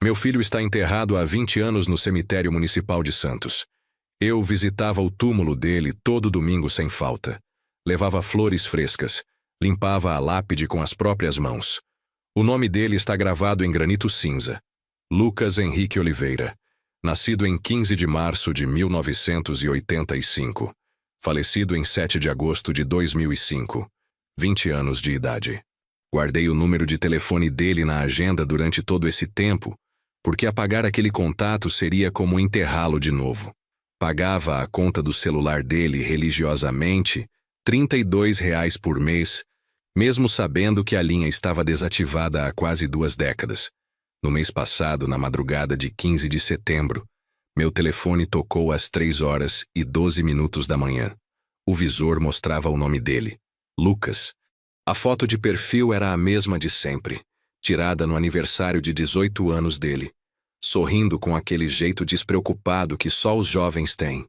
Meu filho está enterrado há 20 anos no cemitério municipal de Santos. Eu visitava o túmulo dele todo domingo sem falta. Levava flores frescas. Limpava a lápide com as próprias mãos. O nome dele está gravado em granito cinza. Lucas Henrique Oliveira. Nascido em 15 de março de 1985. Falecido em 7 de agosto de 2005. 20 anos de idade. Guardei o número de telefone dele na agenda durante todo esse tempo, porque apagar aquele contato seria como enterrá-lo de novo. Pagava a conta do celular dele religiosamente, R$ 32 por mês, mesmo sabendo que a linha estava desativada há quase 2 décadas. No mês passado, na madrugada de 15 de setembro, meu telefone tocou às 3h12 da manhã. O visor mostrava o nome dele, Lucas. A foto de perfil era a mesma de sempre, tirada no aniversário de 18 anos dele, sorrindo com aquele jeito despreocupado que só os jovens têm.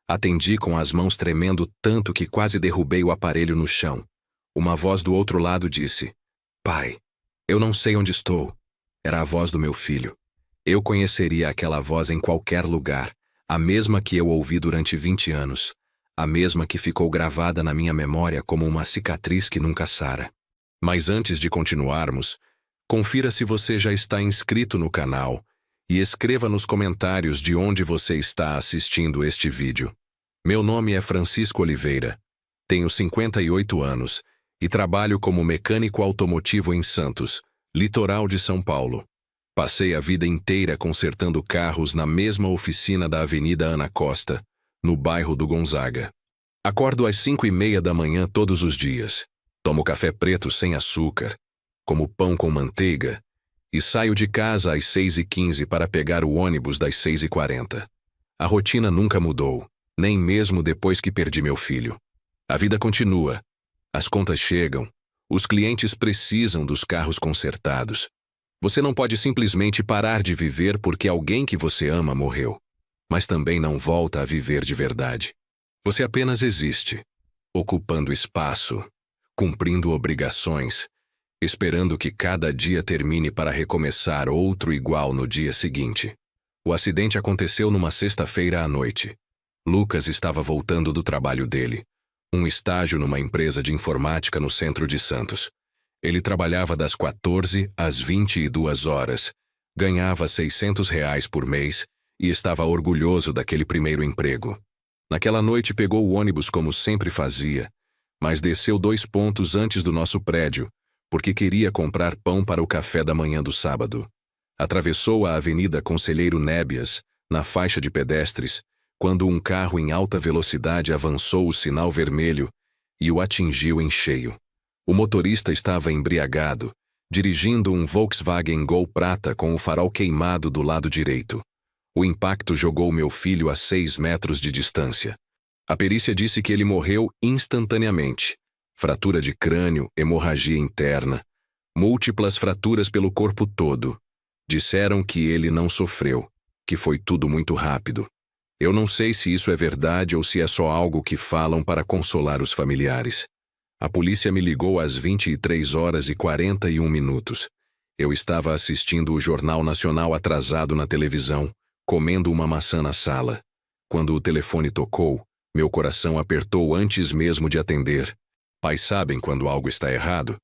Atendi com as mãos tremendo tanto que quase derrubei o aparelho no chão. Uma voz do outro lado disse: "Pai, eu não sei onde estou." Era a voz do meu filho. Eu conheceria aquela voz em qualquer lugar, a mesma que eu ouvi durante 20 anos, a mesma que ficou gravada na minha memória como uma cicatriz que nunca sara. Mas antes de continuarmos, confira se você já está inscrito no canal e escreva nos comentários de onde você está assistindo este vídeo. Meu nome é Francisco Oliveira, tenho 58 anos e trabalho como mecânico automotivo em Santos, litoral de São Paulo. Passei a vida inteira consertando carros na mesma oficina da Avenida Ana Costa, no bairro do Gonzaga. Acordo às 5h30 da manhã todos os dias. Tomo café preto sem açúcar, como pão com manteiga e saio de casa às 6h15 para pegar o ônibus das 6h40. A rotina nunca mudou, nem mesmo depois que perdi meu filho. A vida continua. As contas chegam. Os clientes precisam dos carros consertados. Você não pode simplesmente parar de viver porque alguém que você ama morreu. Mas também não volta a viver de verdade. Você apenas existe, ocupando espaço, cumprindo obrigações, esperando que cada dia termine para recomeçar outro igual no dia seguinte. O acidente aconteceu numa sexta-feira à noite. Lucas estava voltando do trabalho dele, um estágio numa empresa de informática no centro de Santos. Ele trabalhava das 14 às 22 horas, ganhava R$ 600 por mês e estava orgulhoso daquele primeiro emprego. Naquela noite pegou o ônibus como sempre fazia, mas desceu 2 pontos antes do nosso prédio, porque queria comprar pão para o café da manhã do sábado. Atravessou a Avenida Conselheiro Nébias, na faixa de pedestres, quando um carro em alta velocidade avançou o sinal vermelho e o atingiu em cheio. O motorista estava embriagado, dirigindo um Volkswagen Gol prata com o farol queimado do lado direito. O impacto jogou meu filho a 6 metros de distância. A perícia disse que ele morreu instantaneamente. Fratura de crânio, hemorragia interna, múltiplas fraturas pelo corpo todo. Disseram que ele não sofreu, que foi tudo muito rápido. Eu não sei se isso é verdade ou se é só algo que falam para consolar os familiares. A polícia me ligou às 23h41. Eu estava assistindo o Jornal Nacional atrasado na televisão, comendo uma maçã na sala. Quando o telefone tocou, meu coração apertou antes mesmo de atender. Pais sabem quando algo está errado.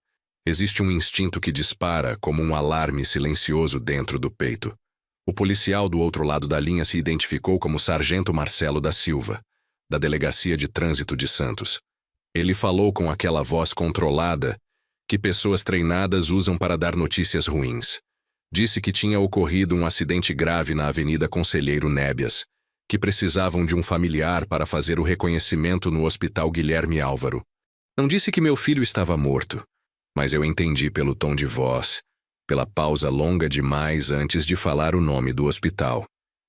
Existe um instinto que dispara como um alarme silencioso dentro do peito. O policial do outro lado da linha se identificou como Sargento Marcelo da Silva, da Delegacia de Trânsito de Santos. Ele falou com aquela voz controlada que pessoas treinadas usam para dar notícias ruins. Disse que tinha ocorrido um acidente grave na Avenida Conselheiro Nébias, que precisavam de um familiar para fazer o reconhecimento no Hospital Guilherme Álvaro. Não disse que meu filho estava morto, mas eu entendi pelo tom de voz, pela pausa longa demais antes de falar o nome do hospital.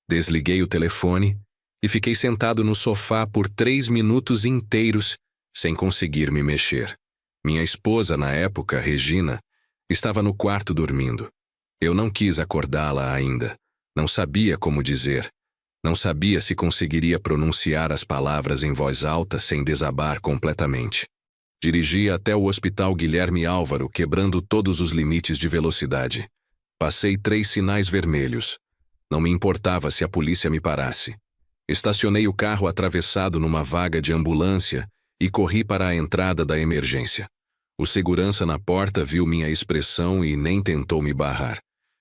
Desliguei o telefone e fiquei sentado no sofá por 3 minutos inteiros, sem conseguir me mexer. Minha esposa, na época, Regina, estava no quarto dormindo. Eu não quis acordá-la ainda. Não sabia como dizer. Não sabia se conseguiria pronunciar as palavras em voz alta sem desabar completamente. Dirigi até o Hospital Guilherme Álvaro, quebrando todos os limites de velocidade. Passei 3 sinais vermelhos. Não me importava se a polícia me parasse. Estacionei o carro atravessado numa vaga de ambulância e corri para a entrada da emergência. O segurança na porta viu minha expressão e nem tentou me barrar.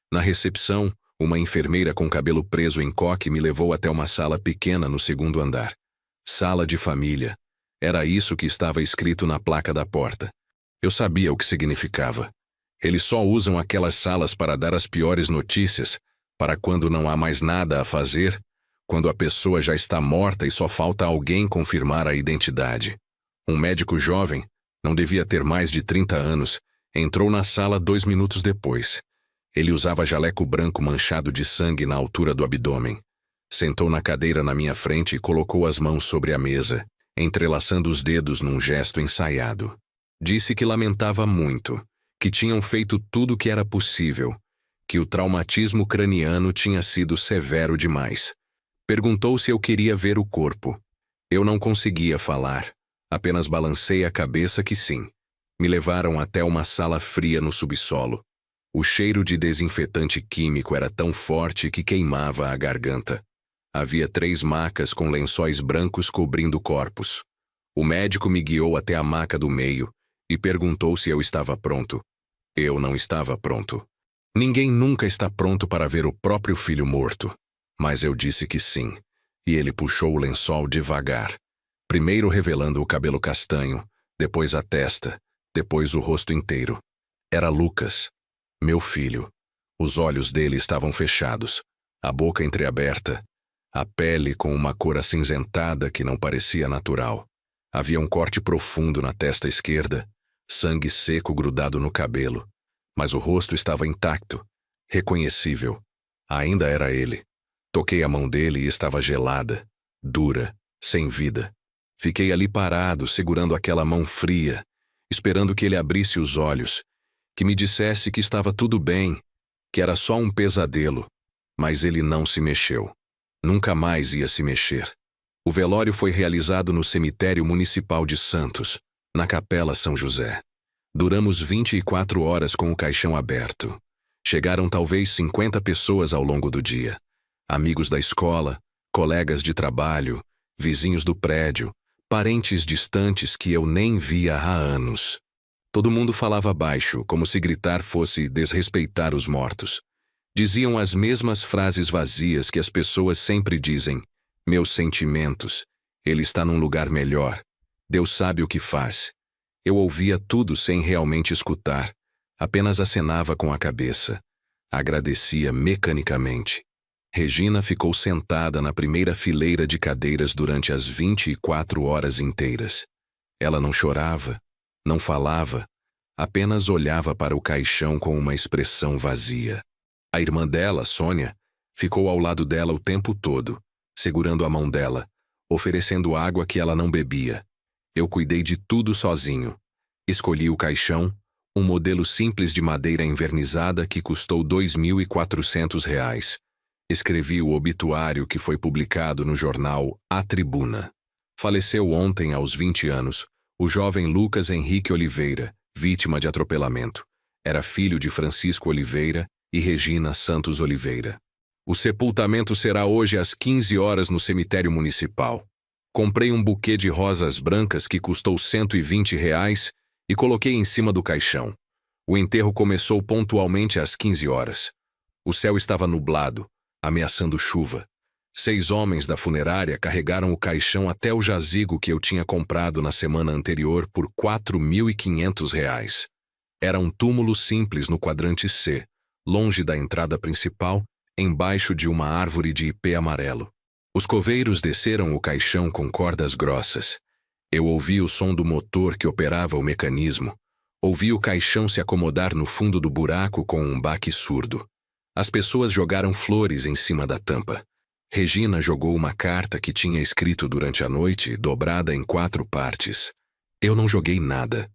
Na recepção, uma enfermeira com cabelo preso em coque me levou até uma sala pequena no 2º andar. Sala de família. Era isso que estava escrito na placa da porta. Eu sabia o que significava. Eles só usam aquelas salas para dar as piores notícias, para quando não há mais nada a fazer, quando a pessoa já está morta e só falta alguém confirmar a identidade. Um médico jovem, não devia ter mais de 30 anos, entrou na sala 2 minutos depois. Ele usava jaleco branco manchado de sangue na altura do abdômen. Sentou na cadeira na minha frente e colocou as mãos sobre a mesa, entrelaçando os dedos num gesto ensaiado. Disse que lamentava muito, que tinham feito tudo o que era possível, que o traumatismo craniano tinha sido severo demais. Perguntou se eu queria ver o corpo. Eu não conseguia falar, apenas balancei a cabeça que sim. Me levaram até uma sala fria no subsolo. O cheiro de desinfetante químico era tão forte que queimava a garganta. Havia 3 macas com lençóis brancos cobrindo corpos. O médico me guiou até a maca do meio e perguntou se eu estava pronto. Eu não estava pronto. Ninguém nunca está pronto para ver o próprio filho morto. Mas eu disse que sim, e ele puxou o lençol devagar, primeiro revelando o cabelo castanho, depois a testa, depois o rosto inteiro. Era Lucas, meu filho. Os olhos dele estavam fechados, a boca entreaberta, a pele com uma cor acinzentada que não parecia natural. Havia um corte profundo na testa esquerda, sangue seco grudado no cabelo, mas o rosto estava intacto, reconhecível. Ainda era ele. Toquei a mão dele e estava gelada, dura, sem vida. Fiquei ali parado, segurando aquela mão fria, esperando que ele abrisse os olhos, que me dissesse que estava tudo bem, que era só um pesadelo. Mas ele não se mexeu. Nunca mais ia se mexer. O velório foi realizado no cemitério municipal de Santos, na Capela São José. Duramos 24 horas com o caixão aberto. Chegaram talvez 50 pessoas ao longo do dia. Amigos da escola, colegas de trabalho, vizinhos do prédio, parentes distantes que eu nem via há anos. Todo mundo falava baixo, como se gritar fosse desrespeitar os mortos. Diziam as mesmas frases vazias que as pessoas sempre dizem. Meus sentimentos. Ele está num lugar melhor. Deus sabe o que faz. Eu ouvia tudo sem realmente escutar. Apenas acenava com a cabeça. Agradecia mecanicamente. Regina ficou sentada na primeira fileira de cadeiras durante as 24 horas inteiras. Ela não chorava, não falava, apenas olhava para o caixão com uma expressão vazia. A irmã dela, Sônia, ficou ao lado dela o tempo todo, segurando a mão dela, oferecendo água que ela não bebia. Eu cuidei de tudo sozinho. Escolhi o caixão, um modelo simples de madeira envernizada que custou R$ 2.400. Escrevi o obituário que foi publicado no jornal A Tribuna. Faleceu ontem, aos 20 anos, o jovem Lucas Henrique Oliveira, vítima de atropelamento. Era filho de Francisco Oliveira e Regina Santos Oliveira. O sepultamento será hoje às 15 horas no cemitério municipal. Comprei um buquê de rosas brancas que custou R$ 120 e coloquei em cima do caixão. O enterro começou pontualmente às 15 horas. O céu estava nublado, ameaçando chuva. 6 homens da funerária carregaram o caixão até o jazigo que eu tinha comprado na semana anterior por R$ 4.500. Era um túmulo simples no quadrante C, longe da entrada principal, embaixo de uma árvore de ipê amarelo. Os coveiros desceram o caixão com cordas grossas. Eu ouvi o som do motor que operava o mecanismo. Ouvi o caixão se acomodar no fundo do buraco com um baque surdo. As pessoas jogaram flores em cima da tampa. Regina jogou uma carta que tinha escrito durante a noite, dobrada em 4 partes. Eu não joguei nada.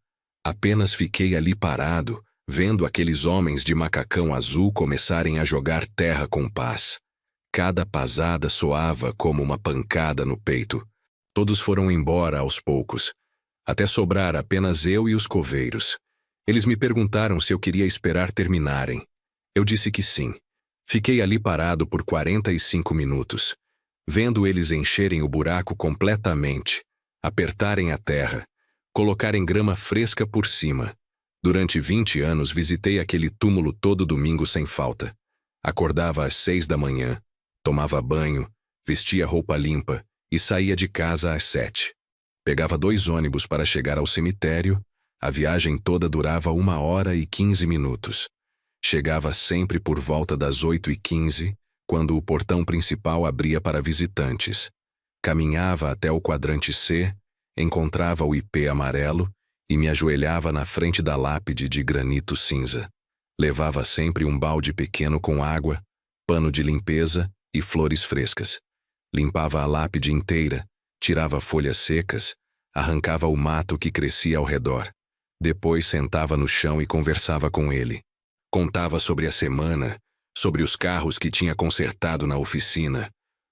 Apenas fiquei ali parado, vendo aqueles homens de macacão azul começarem a jogar terra com paz. Cada pasada soava como uma pancada no peito. Todos foram embora aos poucos, até sobrar apenas eu e os coveiros. Eles me perguntaram se eu queria esperar terminarem. Eu disse que sim. Fiquei ali parado por 45 minutos, vendo eles encherem o buraco completamente, apertarem a terra, colocarem grama fresca por cima. Durante 20 anos visitei aquele túmulo todo domingo sem falta. Acordava às 6 da manhã, tomava banho, vestia roupa limpa e saía de casa às 7. Pegava 2 ônibus para chegar ao cemitério. A viagem toda durava 1h15 minutos. Chegava sempre por volta das 8h15, quando o portão principal abria para visitantes. Caminhava até o quadrante C, encontrava o IP amarelo e me ajoelhava na frente da lápide de granito cinza. Levava sempre um balde pequeno com água, pano de limpeza e flores frescas. Limpava a lápide inteira, tirava folhas secas, arrancava o mato que crescia ao redor. Depois sentava no chão e conversava com ele. Contava sobre a semana, sobre os carros que tinha consertado na oficina,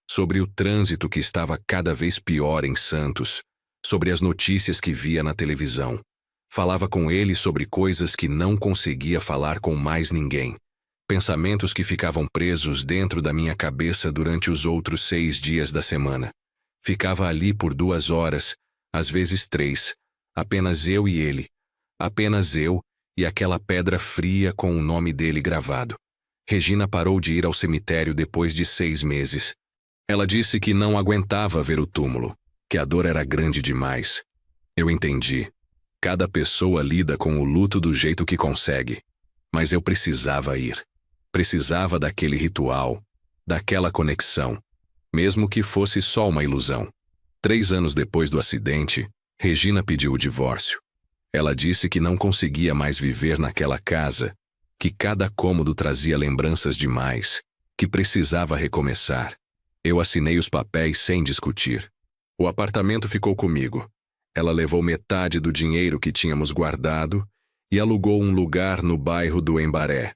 sobre o trânsito que estava cada vez pior em Santos, sobre as notícias que via na televisão. Falava com ele sobre coisas que não conseguia falar com mais ninguém. Pensamentos que ficavam presos dentro da minha cabeça durante os outros 6 dias da semana. Ficava ali por 2 horas, às vezes 3, apenas eu e ele. Apenas eu e aquela pedra fria com o nome dele gravado. Regina parou de ir ao cemitério depois de 6 meses. Ela disse que não aguentava ver o túmulo, que a dor era grande demais. Eu entendi. Cada pessoa lida com o luto do jeito que consegue. Mas eu precisava ir. Precisava daquele ritual, daquela conexão, mesmo que fosse só uma ilusão. 3 anos depois do acidente, Regina pediu o divórcio. Ela disse que não conseguia mais viver naquela casa, que cada cômodo trazia lembranças demais, que precisava recomeçar. Eu assinei os papéis sem discutir. O apartamento ficou comigo. Ela levou metade do dinheiro que tínhamos guardado e alugou um lugar no bairro do Embaré.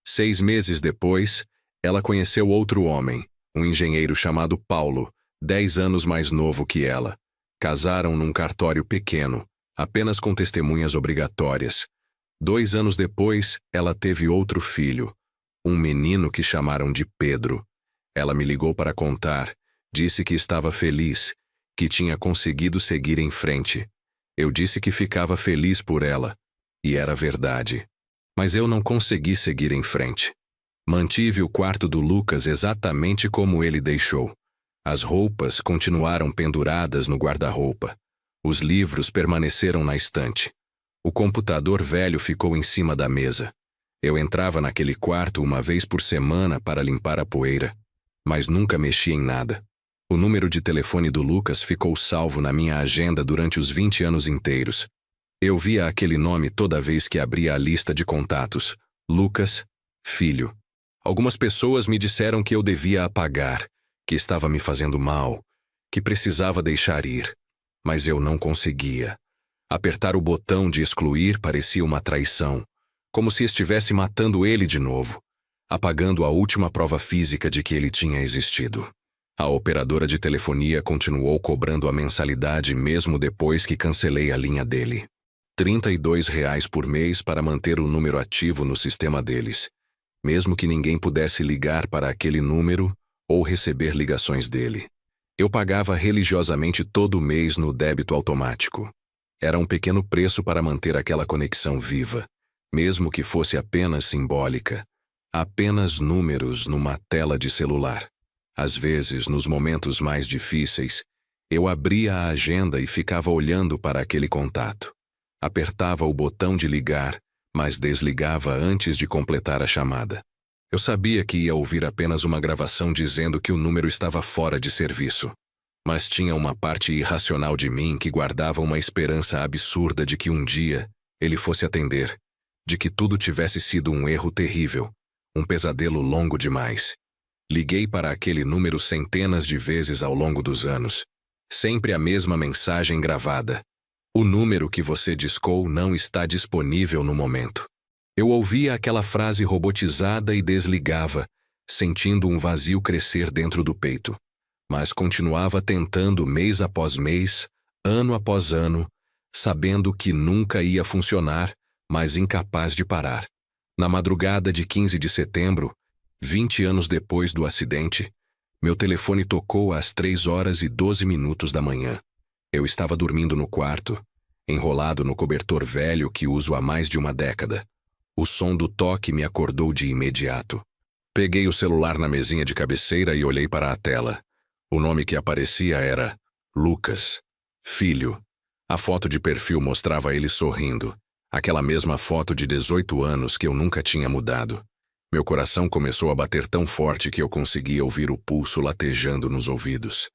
6 meses depois, ela conheceu outro homem, um engenheiro chamado Paulo, 10 anos mais novo que ela. Casaram num cartório pequeno, apenas com testemunhas obrigatórias. 2 anos depois, ela teve outro filho, um menino que chamaram de Pedro. Ela me ligou para contar, disse que estava feliz, que tinha conseguido seguir em frente. Eu disse que ficava feliz por ela, e era verdade. Mas eu não consegui seguir em frente. Mantive o quarto do Lucas exatamente como ele deixou. As roupas continuaram penduradas no guarda-roupa. Os livros permaneceram na estante. O computador velho ficou em cima da mesa. Eu entrava naquele quarto uma vez por semana para limpar a poeira, mas nunca mexia em nada. O número de telefone do Lucas ficou salvo na minha agenda durante os 20 anos inteiros. Eu via aquele nome toda vez que abria a lista de contatos. Lucas, filho. Algumas pessoas me disseram que eu devia apagar, que estava me fazendo mal, que precisava deixar ir. Mas eu não conseguia. Apertar o botão de excluir parecia uma traição, como se estivesse matando ele de novo, apagando a última prova física de que ele tinha existido. A operadora de telefonia continuou cobrando a mensalidade mesmo depois que cancelei a linha dele. R$ 32 por mês para manter o número ativo no sistema deles, mesmo que ninguém pudesse ligar para aquele número ou receber ligações dele. Eu pagava religiosamente todo mês no débito automático. Era um pequeno preço para manter aquela conexão viva, mesmo que fosse apenas simbólica. Apenas números numa tela de celular. Às vezes, nos momentos mais difíceis, eu abria a agenda e ficava olhando para aquele contato. Apertava o botão de ligar, mas desligava antes de completar a chamada. Eu sabia que ia ouvir apenas uma gravação dizendo que o número estava fora de serviço. Mas tinha uma parte irracional de mim que guardava uma esperança absurda de que um dia ele fosse atender, de que tudo tivesse sido um erro terrível, um pesadelo longo demais. Liguei para aquele número centenas de vezes ao longo dos anos. Sempre a mesma mensagem gravada. O número que você discou não está disponível no momento. Eu ouvia aquela frase robotizada e desligava, sentindo um vazio crescer dentro do peito. Mas continuava tentando mês após mês, ano após ano, sabendo que nunca ia funcionar, mas incapaz de parar. Na madrugada de 15 de setembro, 20 anos depois do acidente, meu telefone tocou às 3h12 da manhã. Eu estava dormindo no quarto, enrolado no cobertor velho que uso há mais de uma década. O som do toque me acordou de imediato. Peguei o celular na mesinha de cabeceira e olhei para a tela. O nome que aparecia era Lucas, filho. A foto de perfil mostrava ele sorrindo. Aquela mesma foto de 18 anos que eu nunca tinha mudado. Meu coração começou a bater tão forte que eu conseguia ouvir o pulso latejando nos ouvidos.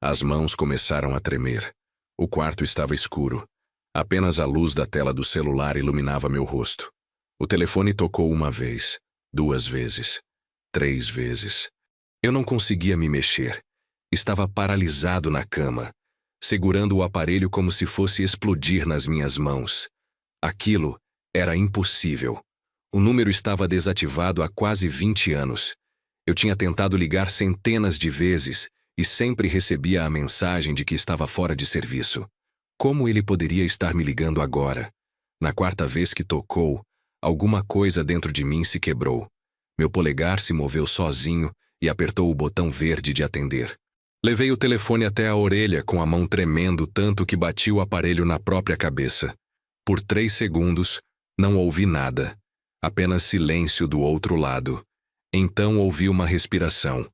As mãos começaram a tremer. O quarto estava escuro. Apenas a luz da tela do celular iluminava meu rosto. O telefone tocou uma vez, 2 vezes, 3 vezes. Eu não conseguia me mexer. Estava paralisado na cama, segurando o aparelho como se fosse explodir nas minhas mãos. Aquilo era impossível. O número estava desativado há quase 20 anos. Eu tinha tentado ligar centenas de vezes e sempre recebia a mensagem de que estava fora de serviço. Como ele poderia estar me ligando agora? Na 4ª vez que tocou, alguma coisa dentro de mim se quebrou. Meu polegar se moveu sozinho e apertou o botão verde de atender. Levei o telefone até a orelha com a mão tremendo tanto que bati o aparelho na própria cabeça. Por 3 segundos, não ouvi nada. Apenas silêncio do outro lado. Então ouvi uma respiração.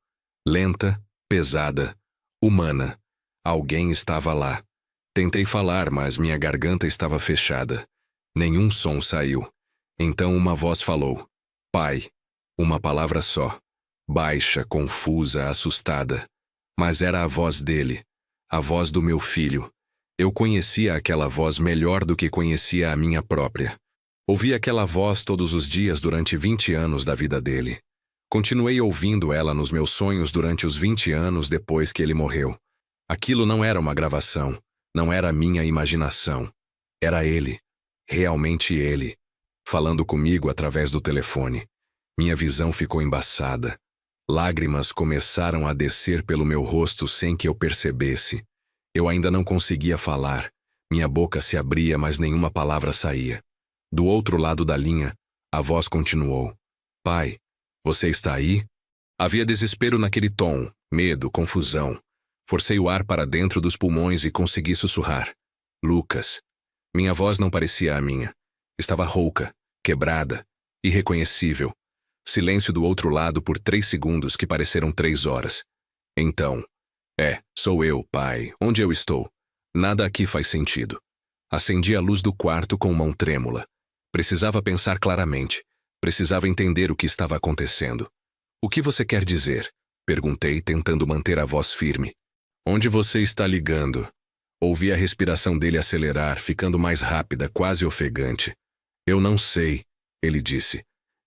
Lenta, pesada, humana. Alguém estava lá. Tentei falar, mas minha garganta estava fechada. Nenhum som saiu. Então uma voz falou. Pai. Uma palavra só. Baixa, confusa, assustada. Mas era a voz dele. A voz do meu filho. Eu conhecia aquela voz melhor do que conhecia a minha própria. Ouvi aquela voz todos os dias durante 20 anos da vida dele. Continuei ouvindo ela nos meus sonhos durante os 20 anos depois que ele morreu. Aquilo não era uma gravação. Não era minha imaginação. Era ele. Realmente ele. Falando comigo através do telefone. Minha visão ficou embaçada. Lágrimas começaram a descer pelo meu rosto sem que eu percebesse. Eu ainda não conseguia falar. Minha boca se abria, mas nenhuma palavra saía. Do outro lado da linha, a voz continuou. Pai, você está aí? Havia desespero naquele tom, medo, confusão. Forcei o ar para dentro dos pulmões e consegui sussurrar. Lucas. Minha voz não parecia a minha. Estava rouca, quebrada, irreconhecível. Silêncio do outro lado por 3 segundos que pareceram 3 horas. Então, sou eu, pai. Onde eu estou? Nada aqui faz sentido. Acendi a luz do quarto com mão trêmula. Precisava pensar claramente. Precisava entender o que estava acontecendo. O que você quer dizer? Perguntei, tentando manter a voz firme. Onde você está ligando? Ouvi a respiração dele acelerar, ficando mais rápida, quase ofegante. Eu não sei, ele disse.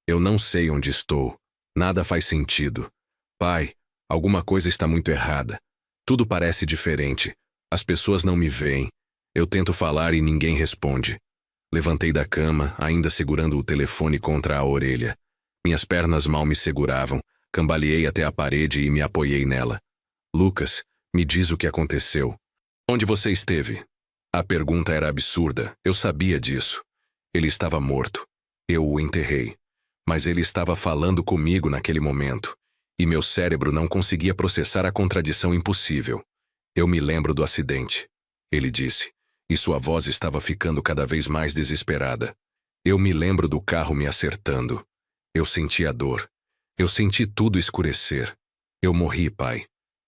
Eu não sei onde estou. Nada faz sentido. Pai, alguma coisa está muito errada. Tudo parece diferente. As pessoas não me veem. Eu tento falar e ninguém responde. Levantei da cama, ainda segurando o telefone contra a orelha. Minhas pernas mal me seguravam. Cambaleei até a parede e me apoiei nela. Lucas, me diz o que aconteceu. Onde você esteve? A pergunta era absurda. Eu sabia disso. Ele estava morto. Eu o enterrei. Mas ele estava falando comigo naquele momento. E meu cérebro não conseguia processar a contradição impossível. Eu me lembro do acidente, ele disse. E sua voz estava ficando cada vez mais desesperada. Eu me lembro do carro me acertando. Eu senti a dor. Eu senti tudo escurecer. Eu morri, pai.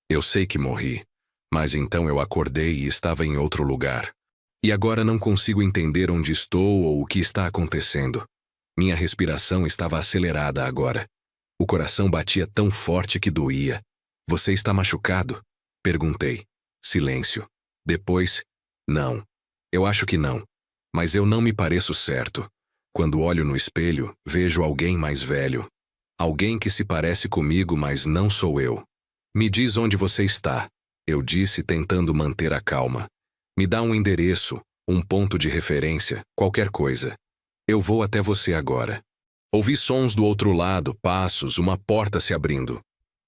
Eu sei que morri. Mas então eu acordei e estava em outro lugar. E agora não consigo entender onde estou ou o que está acontecendo. Minha respiração estava acelerada agora. O coração batia tão forte que doía. Você está machucado? Perguntei. Silêncio. Depois, não. Eu acho que não. Mas eu não me pareço certo. Quando olho no espelho, vejo alguém mais velho. Alguém que se parece comigo, mas não sou eu. Me diz onde você está, eu disse tentando manter a calma. Me dá um endereço, um ponto de referência, qualquer coisa. Eu vou até você agora. Ouvi sons do outro lado, passos, uma porta se abrindo.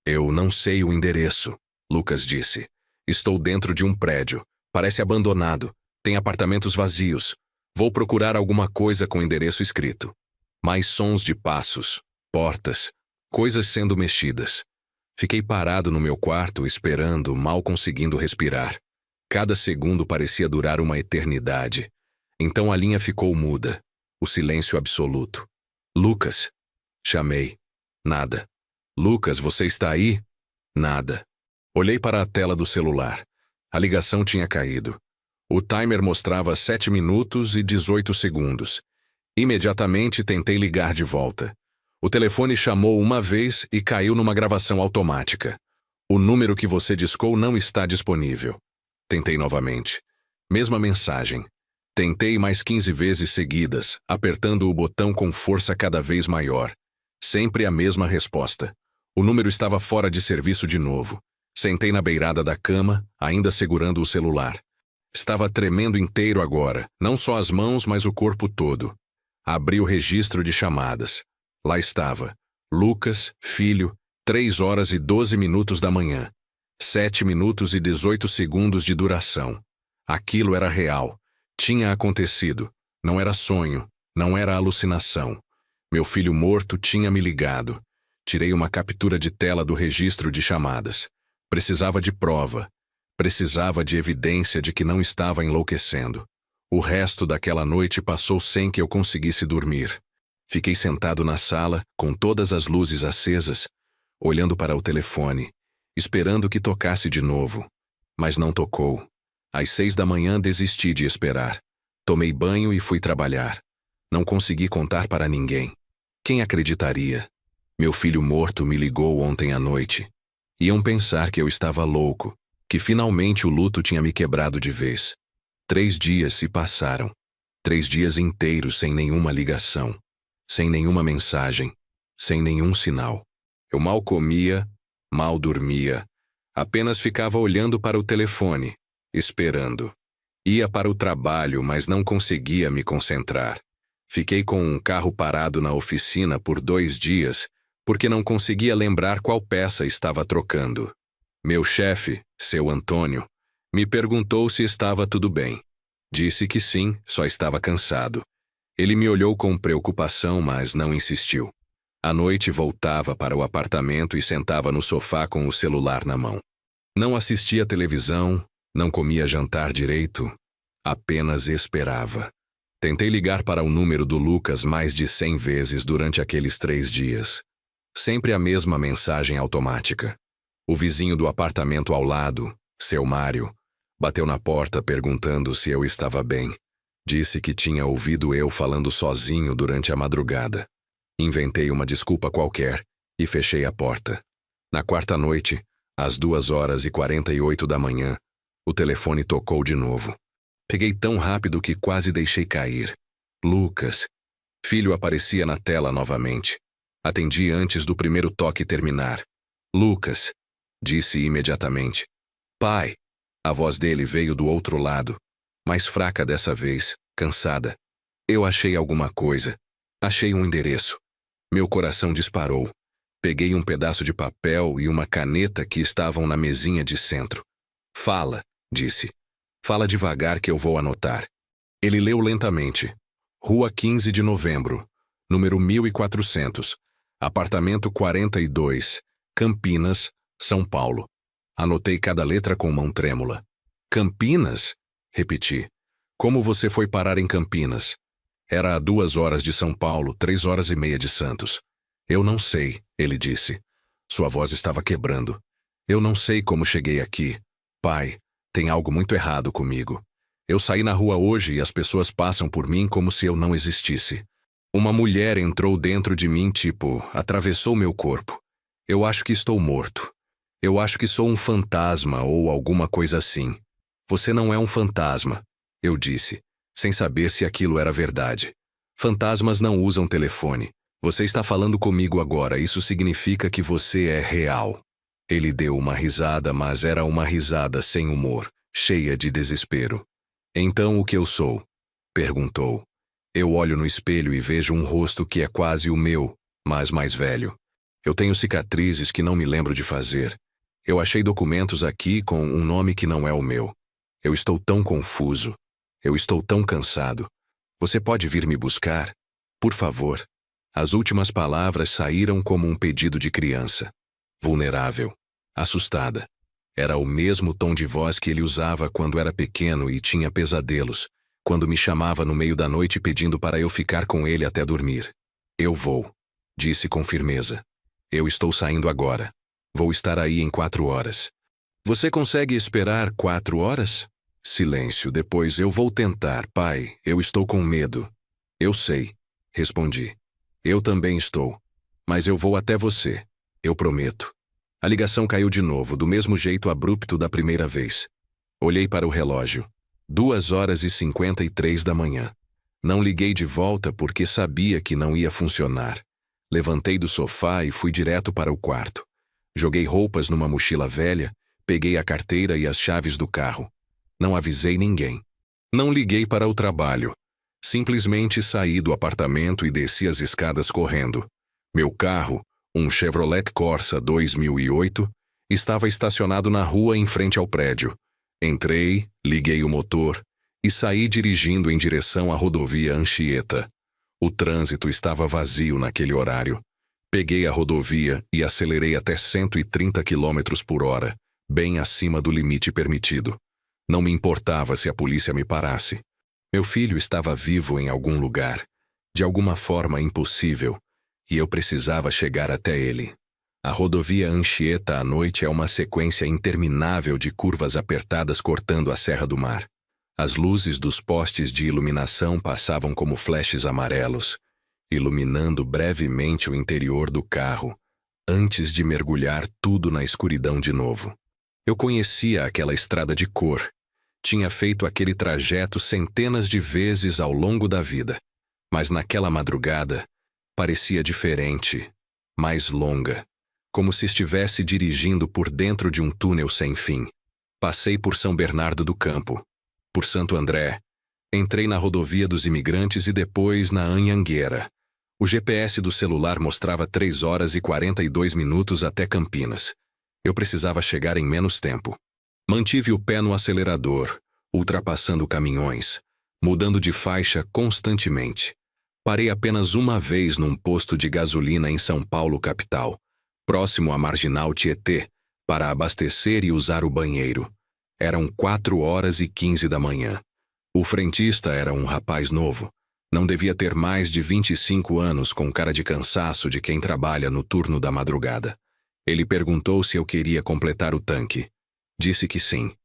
Eu não sei o endereço, Lucas disse. Estou dentro de um prédio. Parece abandonado. Tem apartamentos vazios. Vou procurar alguma coisa com endereço escrito. Mais sons de passos, portas, coisas sendo mexidas. Fiquei parado no meu quarto esperando, mal conseguindo respirar. Cada segundo parecia durar uma eternidade. Então a linha ficou muda. O silêncio absoluto. Lucas. Chamei. Nada. Lucas, você está aí? Nada. Olhei para a tela do celular. A ligação tinha caído. O timer mostrava 7 minutos e 18 segundos. Imediatamente tentei ligar de volta. O telefone chamou uma vez e caiu numa gravação automática. O número que você discou não está disponível. Tentei novamente. Mesma mensagem. Tentei mais 15 vezes seguidas, apertando o botão com força cada vez maior. Sempre a mesma resposta. O número estava fora de serviço de novo. Sentei na beirada da cama, ainda segurando o celular. Estava tremendo inteiro agora, não só as mãos, mas o corpo todo. Abri o registro de chamadas. Lá estava. Lucas, filho, 3 horas e 12 minutos da manhã. 7 minutos e 18 segundos de duração. Aquilo era real. Tinha acontecido. Não era sonho. Não era alucinação. Meu filho morto tinha me ligado. Tirei uma captura de tela do registro de chamadas. Precisava de prova. Precisava de evidência de que não estava enlouquecendo. O resto daquela noite passou sem que eu conseguisse dormir. Fiquei sentado na sala, com todas as luzes acesas, olhando para o telefone, esperando que tocasse de novo. Mas não tocou. Às 6 da manhã desisti de esperar. Tomei banho e fui trabalhar. Não consegui contar para ninguém. Quem acreditaria? Meu filho morto me ligou ontem à noite. Iam pensar que eu estava louco, que finalmente o luto tinha me quebrado de vez. 3 dias se passaram. 3 dias inteiros sem nenhuma ligação, sem nenhuma mensagem, sem nenhum sinal. Eu mal comia, mal dormia. Apenas ficava olhando para o telefone, esperando. Ia para o trabalho, mas não conseguia me concentrar. Fiquei com um carro parado na oficina por 2 dias, porque não conseguia lembrar qual peça estava trocando. Meu chefe, seu Antônio, me perguntou se estava tudo bem. Disse que sim, só estava cansado. Ele me olhou com preocupação, mas não insistiu. À noite voltava para o apartamento e sentava no sofá com o celular na mão. Não assistia televisão, não comia jantar direito, apenas esperava. Tentei ligar para o número do Lucas mais de 100 vezes durante aqueles 3 dias. Sempre a mesma mensagem automática. O vizinho do apartamento ao lado, seu Mário, bateu na porta perguntando se eu estava bem. Disse que tinha ouvido eu falando sozinho durante a madrugada. Inventei uma desculpa qualquer e fechei a porta. Na quarta noite, às 2h48 da manhã, o telefone tocou de novo. Peguei tão rápido que quase deixei cair. Lucas. Filho aparecia na tela novamente. Atendi antes do primeiro toque terminar. Lucas, disse imediatamente. Pai. A voz dele veio do outro lado, mais fraca dessa vez, cansada. Eu achei alguma coisa. Achei um endereço. Meu coração disparou. Peguei um pedaço de papel e uma caneta que estavam na mesinha de centro. Fala, disse. Fala devagar que eu vou anotar. Ele leu lentamente. Rua 15 de Novembro, número 1400, apartamento 42, Campinas, São Paulo. Anotei cada letra com mão trêmula. Campinas? Repeti. Como você foi parar em Campinas? Era a 2 horas de São Paulo, 3h30 de Santos. Eu não sei, ele disse. Sua voz estava quebrando. Eu não sei como cheguei aqui. Pai, tem algo muito errado comigo. Eu saí na rua hoje e as pessoas passam por mim como se eu não existisse. Uma mulher entrou dentro de mim, atravessou meu corpo. Eu acho que estou morto. Eu acho que sou um fantasma ou alguma coisa assim. Você não é um fantasma, eu disse, sem saber se aquilo era verdade. Fantasmas não usam telefone. Você está falando comigo agora, isso significa que você é real. Ele deu uma risada, mas era uma risada sem humor, cheia de desespero. Então o que eu sou? Perguntou. Eu olho no espelho e vejo um rosto que é quase o meu, mas mais velho. Eu tenho cicatrizes que não me lembro de fazer. Eu achei documentos aqui com um nome que não é o meu. Eu estou tão confuso. Eu estou tão cansado. Você pode vir me buscar? Por favor. As últimas palavras saíram como um pedido de criança. Vulnerável. Assustada. Era o mesmo tom de voz que ele usava quando era pequeno e tinha pesadelos, quando me chamava no meio da noite pedindo para eu ficar com ele até dormir. Eu vou, disse com firmeza. Eu estou saindo agora. Vou estar aí em 4 horas. Você consegue esperar 4 horas? Silêncio. Depois eu vou tentar, pai. Eu estou com medo. Eu sei, respondi. Eu também estou. Mas eu vou até você. Eu prometo. A ligação caiu de novo, do mesmo jeito abrupto da primeira vez. Olhei para o relógio. 2h53 da manhã. Não liguei de volta porque sabia que não ia funcionar. Levantei do sofá e fui direto para o quarto. Joguei roupas numa mochila velha, peguei a carteira e as chaves do carro. Não avisei ninguém. Não liguei para o trabalho. Simplesmente saí do apartamento e desci as escadas correndo. Meu carro, um Chevrolet Corsa 2008, estava estacionado na rua em frente ao prédio. Entrei, liguei o motor e saí dirigindo em direção à rodovia Anchieta. O trânsito estava vazio naquele horário. Peguei a rodovia e acelerei até 130 km por hora, bem acima do limite permitido. Não me importava se a polícia me parasse. Meu filho estava vivo em algum lugar, de alguma forma impossível, e eu precisava chegar até ele. A rodovia Anchieta à noite é uma sequência interminável de curvas apertadas cortando a Serra do Mar. As luzes dos postes de iluminação passavam como flashes amarelos, iluminando brevemente o interior do carro, antes de mergulhar tudo na escuridão de novo. Eu conhecia aquela estrada de cor. Tinha feito aquele trajeto centenas de vezes ao longo da vida, mas naquela madrugada parecia diferente, mais longa, como se estivesse dirigindo por dentro de um túnel sem fim. Passei por São Bernardo do Campo, por Santo André, entrei na rodovia dos Imigrantes e depois na Anhanguera. O GPS do celular mostrava 3h42 até Campinas. Eu precisava chegar em menos tempo. Mantive o pé no acelerador, ultrapassando caminhões, mudando de faixa constantemente. Parei apenas uma vez num posto de gasolina em São Paulo, capital, próximo à Marginal Tietê, para abastecer e usar o banheiro. Eram 4h15 da manhã. O frentista era um rapaz novo. Não devia ter mais de 25 anos, com cara de cansaço de quem trabalha no turno da madrugada. Ele perguntou se eu queria completar o tanque. Disse que sim.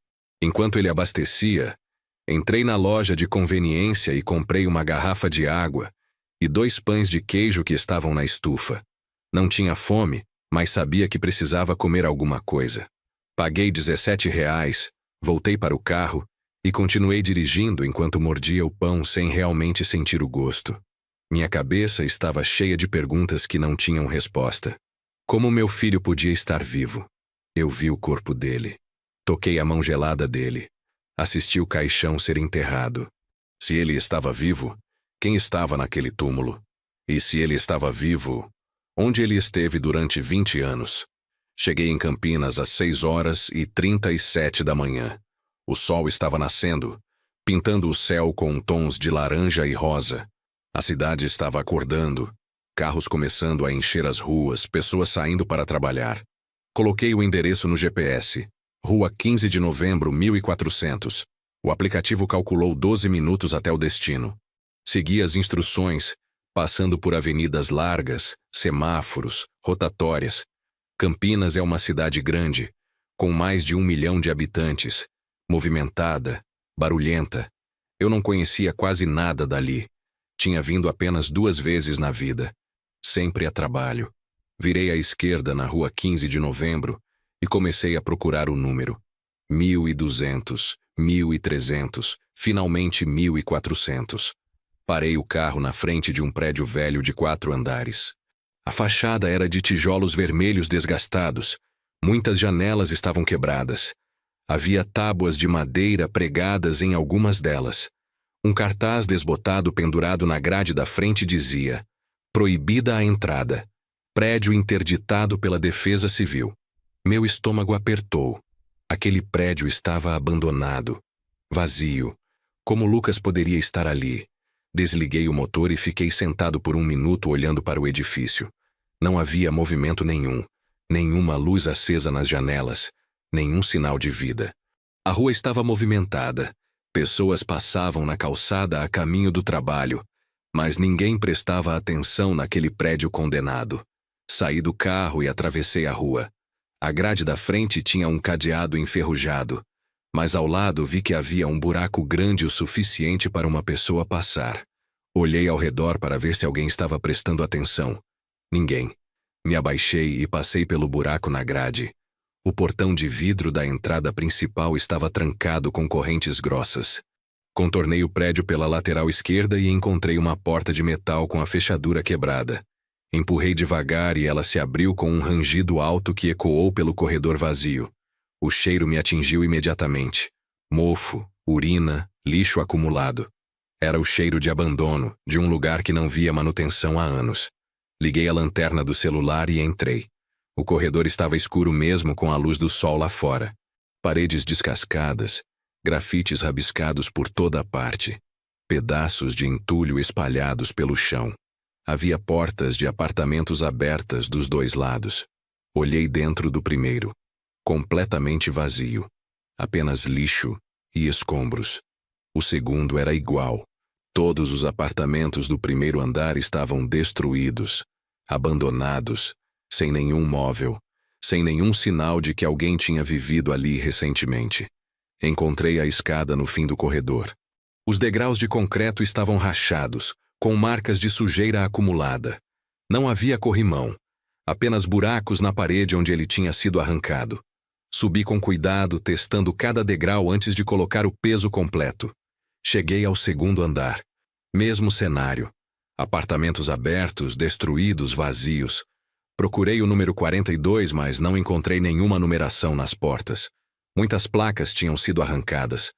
Enquanto ele abastecia, entrei na loja de conveniência e comprei uma garrafa de água e 2 pães de queijo que estavam na estufa. Não tinha fome, mas sabia que precisava comer alguma coisa. Paguei R$17, voltei para o carro e continuei dirigindo enquanto mordia o pão sem realmente sentir o gosto. Minha cabeça estava cheia de perguntas que não tinham resposta. Como meu filho podia estar vivo? Eu vi o corpo dele. Toquei a mão gelada dele. Assisti o caixão ser enterrado. Se ele estava vivo, quem estava naquele túmulo? E se ele estava vivo, onde ele esteve durante 20 anos? Cheguei em Campinas às 6h37 da manhã. O sol estava nascendo, pintando o céu com tons de laranja e rosa. A cidade estava acordando, carros começando a encher as ruas, pessoas saindo para trabalhar. Coloquei o endereço no GPS. Rua 15 de Novembro, 1400. O aplicativo calculou 12 minutos até o destino. Segui as instruções, passando por avenidas largas, semáforos, rotatórias. Campinas é uma cidade grande, com mais de 1 milhão de habitantes, movimentada, barulhenta. Eu não conhecia quase nada dali. Tinha vindo apenas 2 vezes na vida, sempre a trabalho. Virei à esquerda na rua 15 de Novembro e comecei a procurar o número. 1200, 1300, finalmente 1400. Parei o carro na frente de um prédio velho de 4 andares. A fachada era de tijolos vermelhos desgastados. Muitas janelas estavam quebradas. Havia tábuas de madeira pregadas em algumas delas. Um cartaz desbotado pendurado na grade da frente dizia: "Proibida a entrada. Prédio interditado pela Defesa Civil." Meu estômago apertou. Aquele prédio estava abandonado, vazio. Como Lucas poderia estar ali? Desliguei o motor e fiquei sentado por um minuto olhando para o edifício. Não havia movimento nenhum, nenhuma luz acesa nas janelas, nenhum sinal de vida. A rua estava movimentada. Pessoas passavam na calçada a caminho do trabalho, mas ninguém prestava atenção naquele prédio condenado. Saí do carro e atravessei a rua. A grade da frente tinha um cadeado enferrujado, mas ao lado vi que havia um buraco grande o suficiente para uma pessoa passar. Olhei ao redor para ver se alguém estava prestando atenção. Ninguém. Me abaixei e passei pelo buraco na grade. O portão de vidro da entrada principal estava trancado com correntes grossas. Contornei o prédio pela lateral esquerda e encontrei uma porta de metal com a fechadura quebrada. Empurrei devagar e ela se abriu com um rangido alto que ecoou pelo corredor vazio. O cheiro me atingiu imediatamente. Mofo, urina, lixo acumulado. Era o cheiro de abandono, de um lugar que não via manutenção há anos. Liguei a lanterna do celular e entrei. O corredor estava escuro mesmo com a luz do sol lá fora. Paredes descascadas, grafites rabiscados por toda a parte, pedaços de entulho espalhados pelo chão. Havia portas de apartamentos abertas dos dois lados. Olhei dentro do primeiro. Completamente vazio. Apenas lixo e escombros. O segundo era igual. Todos os apartamentos do primeiro andar estavam destruídos, abandonados, sem nenhum móvel, sem nenhum sinal de que alguém tinha vivido ali recentemente. Encontrei a escada no fim do corredor. Os degraus de concreto estavam rachados, com marcas de sujeira acumulada. Não havia corrimão, apenas buracos na parede onde ele tinha sido arrancado. Subi com cuidado, testando cada degrau antes de colocar o peso completo. Cheguei ao segundo andar. Mesmo cenário. Apartamentos abertos, destruídos, vazios. Procurei o número 42, mas não encontrei nenhuma numeração nas portas. Muitas placas tinham sido arrancadas.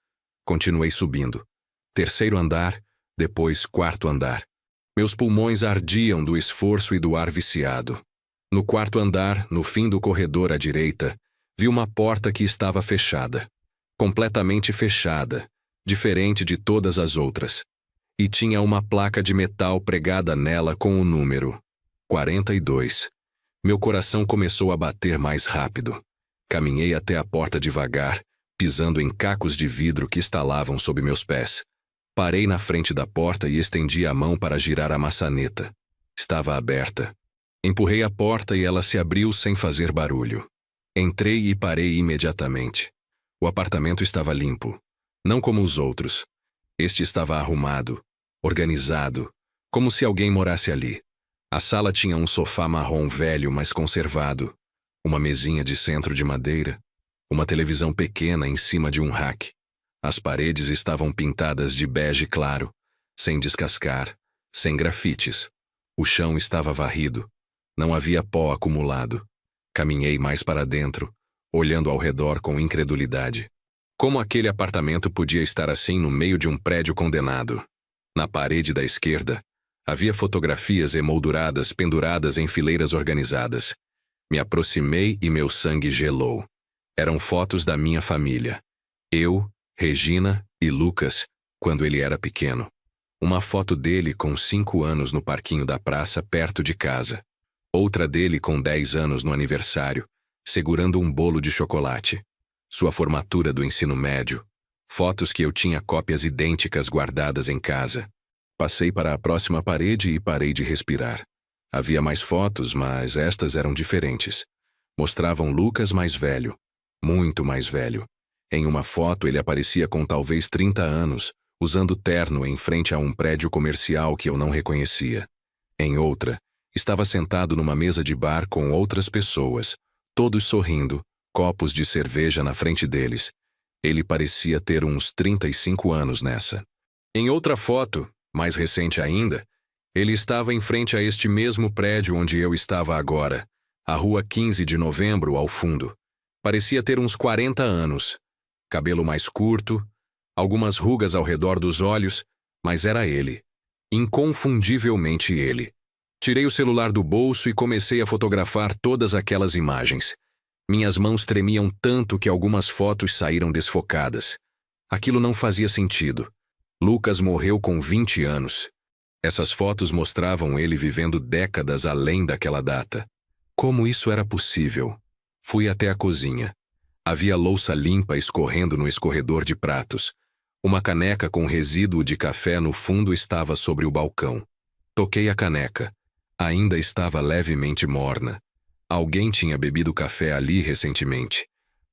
Continuei subindo. Terceiro andar, depois quarto andar. Meus pulmões ardiam do esforço e do ar viciado. No quarto andar, no fim do corredor à direita, vi uma porta que estava fechada. Completamente fechada, diferente de todas as outras. E tinha uma placa de metal pregada nela com o número 42. Meu coração começou a bater mais rápido. Caminhei até a porta devagar, pisando em cacos de vidro que estalavam sob meus pés. Parei na frente da porta e estendi a mão para girar a maçaneta. Estava aberta. Empurrei a porta e ela se abriu sem fazer barulho. Entrei e parei imediatamente. O apartamento estava limpo. Não como os outros. Este estava arrumado, organizado, como se alguém morasse ali. A sala tinha um sofá marrom velho, mas conservado, uma mesinha de centro de madeira, uma televisão pequena em cima de um rack. As paredes estavam pintadas de bege claro, sem descascar, sem grafites. O chão estava varrido. Não havia pó acumulado. Caminhei mais para dentro, olhando ao redor com incredulidade. Como aquele apartamento podia estar assim no meio de um prédio condenado? Na parede da esquerda, havia fotografias emolduradas penduradas em fileiras organizadas. Me aproximei e meu sangue gelou. Eram fotos da minha família. Eu, Regina e Lucas, quando ele era pequeno. Uma foto dele com 5 anos no parquinho da praça perto de casa. Outra dele com 10 anos no aniversário, segurando um bolo de chocolate. Sua formatura do ensino médio. Fotos que eu tinha cópias idênticas guardadas em casa. Passei para a próxima parede e parei de respirar. Havia mais fotos, mas estas eram diferentes. Mostravam Lucas mais velho. Muito mais velho. Em uma foto ele aparecia com talvez 30 anos, usando terno em frente a um prédio comercial que eu não reconhecia. Em outra, estava sentado numa mesa de bar com outras pessoas, todos sorrindo, copos de cerveja na frente deles. Ele parecia ter uns 35 anos nessa. Em outra foto, mais recente ainda, ele estava em frente a este mesmo prédio onde eu estava agora, a Rua 15 de Novembro ao fundo. Parecia ter uns 40 anos. Cabelo mais curto, algumas rugas ao redor dos olhos, mas era ele. Inconfundivelmente ele. Tirei o celular do bolso e comecei a fotografar todas aquelas imagens. Minhas mãos tremiam tanto que algumas fotos saíram desfocadas. Aquilo não fazia sentido. Lucas morreu com 20 anos. Essas fotos mostravam ele vivendo décadas além daquela data. Como isso era possível? Fui até a cozinha. Havia louça limpa escorrendo no escorredor de pratos. Uma caneca com resíduo de café no fundo estava sobre o balcão. Toquei a caneca. Ainda estava levemente morna. Alguém tinha bebido café ali recentemente.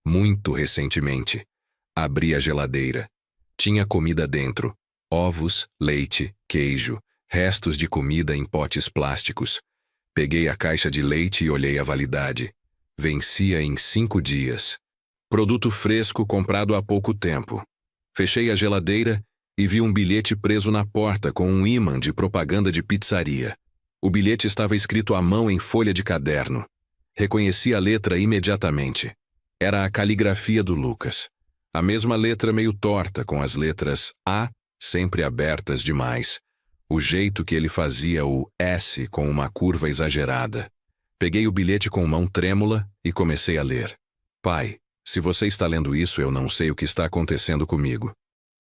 Muito recentemente. Abri a geladeira. Tinha comida dentro. Ovos, leite, queijo, restos de comida em potes plásticos. Peguei a caixa de leite e olhei a validade. Vencia em 5 dias. Produto fresco comprado há pouco tempo. Fechei a geladeira e vi um bilhete preso na porta com um ímã de propaganda de pizzaria. O bilhete estava escrito à mão em folha de caderno. Reconheci a letra imediatamente. Era a caligrafia do Lucas. A mesma letra meio torta, com as letras A sempre abertas demais. O jeito que ele fazia o S com uma curva exagerada. Peguei o bilhete com mão trêmula e comecei a ler. Pai, se você está lendo isso, eu não sei o que está acontecendo comigo.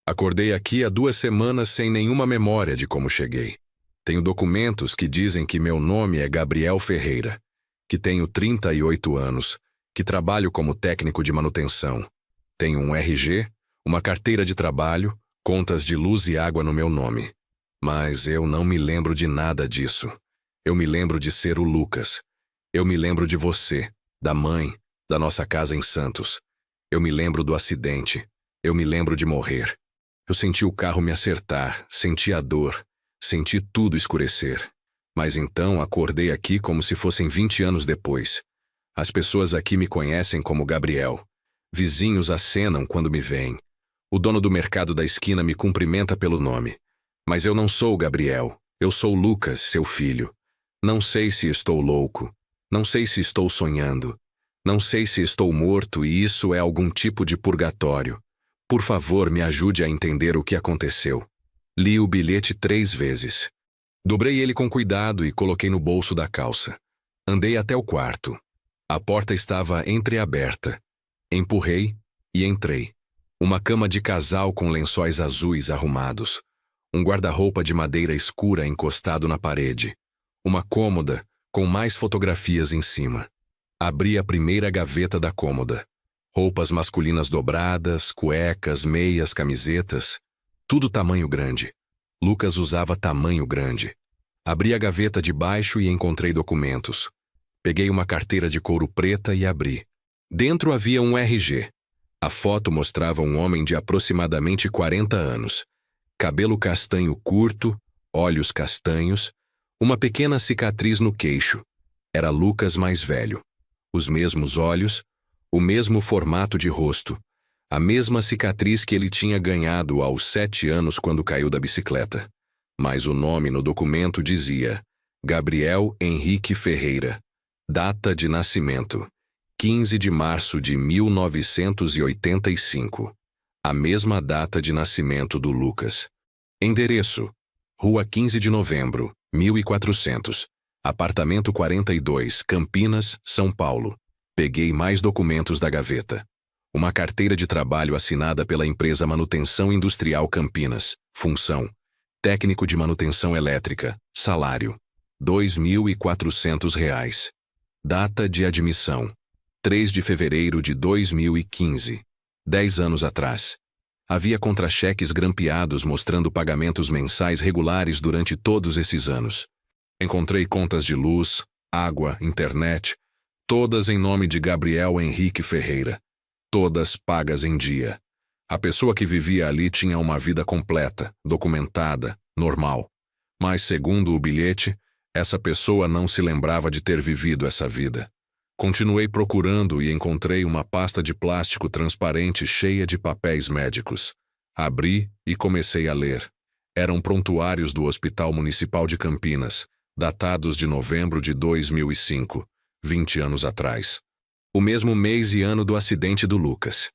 Acordei aqui há 2 semanas sem nenhuma memória de como cheguei. Tenho documentos que dizem que meu nome é Gabriel Ferreira, que tenho 38 anos, que trabalho como técnico de manutenção. Tenho um RG, uma carteira de trabalho, contas de luz e água no meu nome. Mas eu não me lembro de nada disso. Eu me lembro de ser o Lucas. Eu me lembro de você, da mãe, da nossa casa em Santos. Eu me lembro do acidente. Eu me lembro de morrer. Eu senti o carro me acertar, senti a dor, senti tudo escurecer. Mas então acordei aqui como se fossem 20 anos depois. As pessoas aqui me conhecem como Gabriel. Vizinhos acenam quando me veem. O dono do mercado da esquina me cumprimenta pelo nome. Mas eu não sou o Gabriel. Eu sou Lucas, seu filho. Não sei se estou louco. Não sei se estou sonhando. Não sei se estou morto e isso é algum tipo de purgatório. Por favor, me ajude a entender o que aconteceu. Li o bilhete 3 vezes. Dobrei ele com cuidado e coloquei no bolso da calça. Andei até o quarto. A porta estava entreaberta. Empurrei e entrei. Uma cama de casal com lençóis azuis arrumados. Um guarda-roupa de madeira escura encostado na parede. Uma cômoda com mais fotografias em cima. Abri a primeira gaveta da cômoda. Roupas masculinas dobradas, cuecas, meias, camisetas. Tudo tamanho grande. Lucas usava tamanho grande. Abri a gaveta de baixo e encontrei documentos. Peguei uma carteira de couro preta e abri. Dentro havia um RG. A foto mostrava um homem de aproximadamente 40 anos. Cabelo castanho curto, olhos castanhos, uma pequena cicatriz no queixo. Era Lucas mais velho. Os mesmos olhos, o mesmo formato de rosto, a mesma cicatriz que ele tinha ganhado aos 7 anos quando caiu da bicicleta. Mas o nome no documento dizia Gabriel Henrique Ferreira. Data de nascimento: 15 de março de 1985. A mesma data de nascimento do Lucas. Endereço: Rua 15 de Novembro, 1400. Apartamento 42, Campinas, São Paulo. Peguei mais documentos da gaveta. Uma carteira de trabalho assinada pela empresa Manutenção Industrial Campinas. Função: técnico de manutenção elétrica. Salário: R$ 2.400. Data de admissão: 3 de fevereiro de 2015. 10 anos atrás. Havia contra-cheques grampeados mostrando pagamentos mensais regulares durante todos esses anos. Encontrei contas de luz, água, internet, todas em nome de Gabriel Henrique Ferreira. Todas pagas em dia. A pessoa que vivia ali tinha uma vida completa, documentada, normal. Mas, segundo o bilhete, essa pessoa não se lembrava de ter vivido essa vida. Continuei procurando e encontrei uma pasta de plástico transparente cheia de papéis médicos. Abri e comecei a ler. Eram prontuários do Hospital Municipal de Campinas, datados de novembro de 2005, 20 anos atrás. O mesmo mês e ano do acidente do Lucas.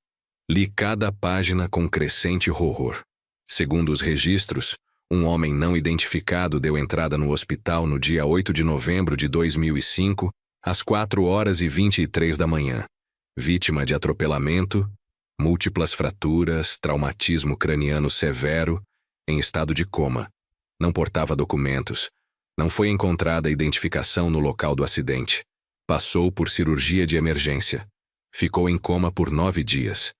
Li cada página com crescente horror. Segundo os registros, um homem não identificado deu entrada no hospital no dia 8 de novembro de 2005, às 4h23 da manhã. Vítima de atropelamento, múltiplas fraturas, traumatismo craniano severo em estado de coma. Não portava documentos. Não foi encontrada identificação no local do acidente. Passou por cirurgia de emergência. Ficou em coma por 9 dias.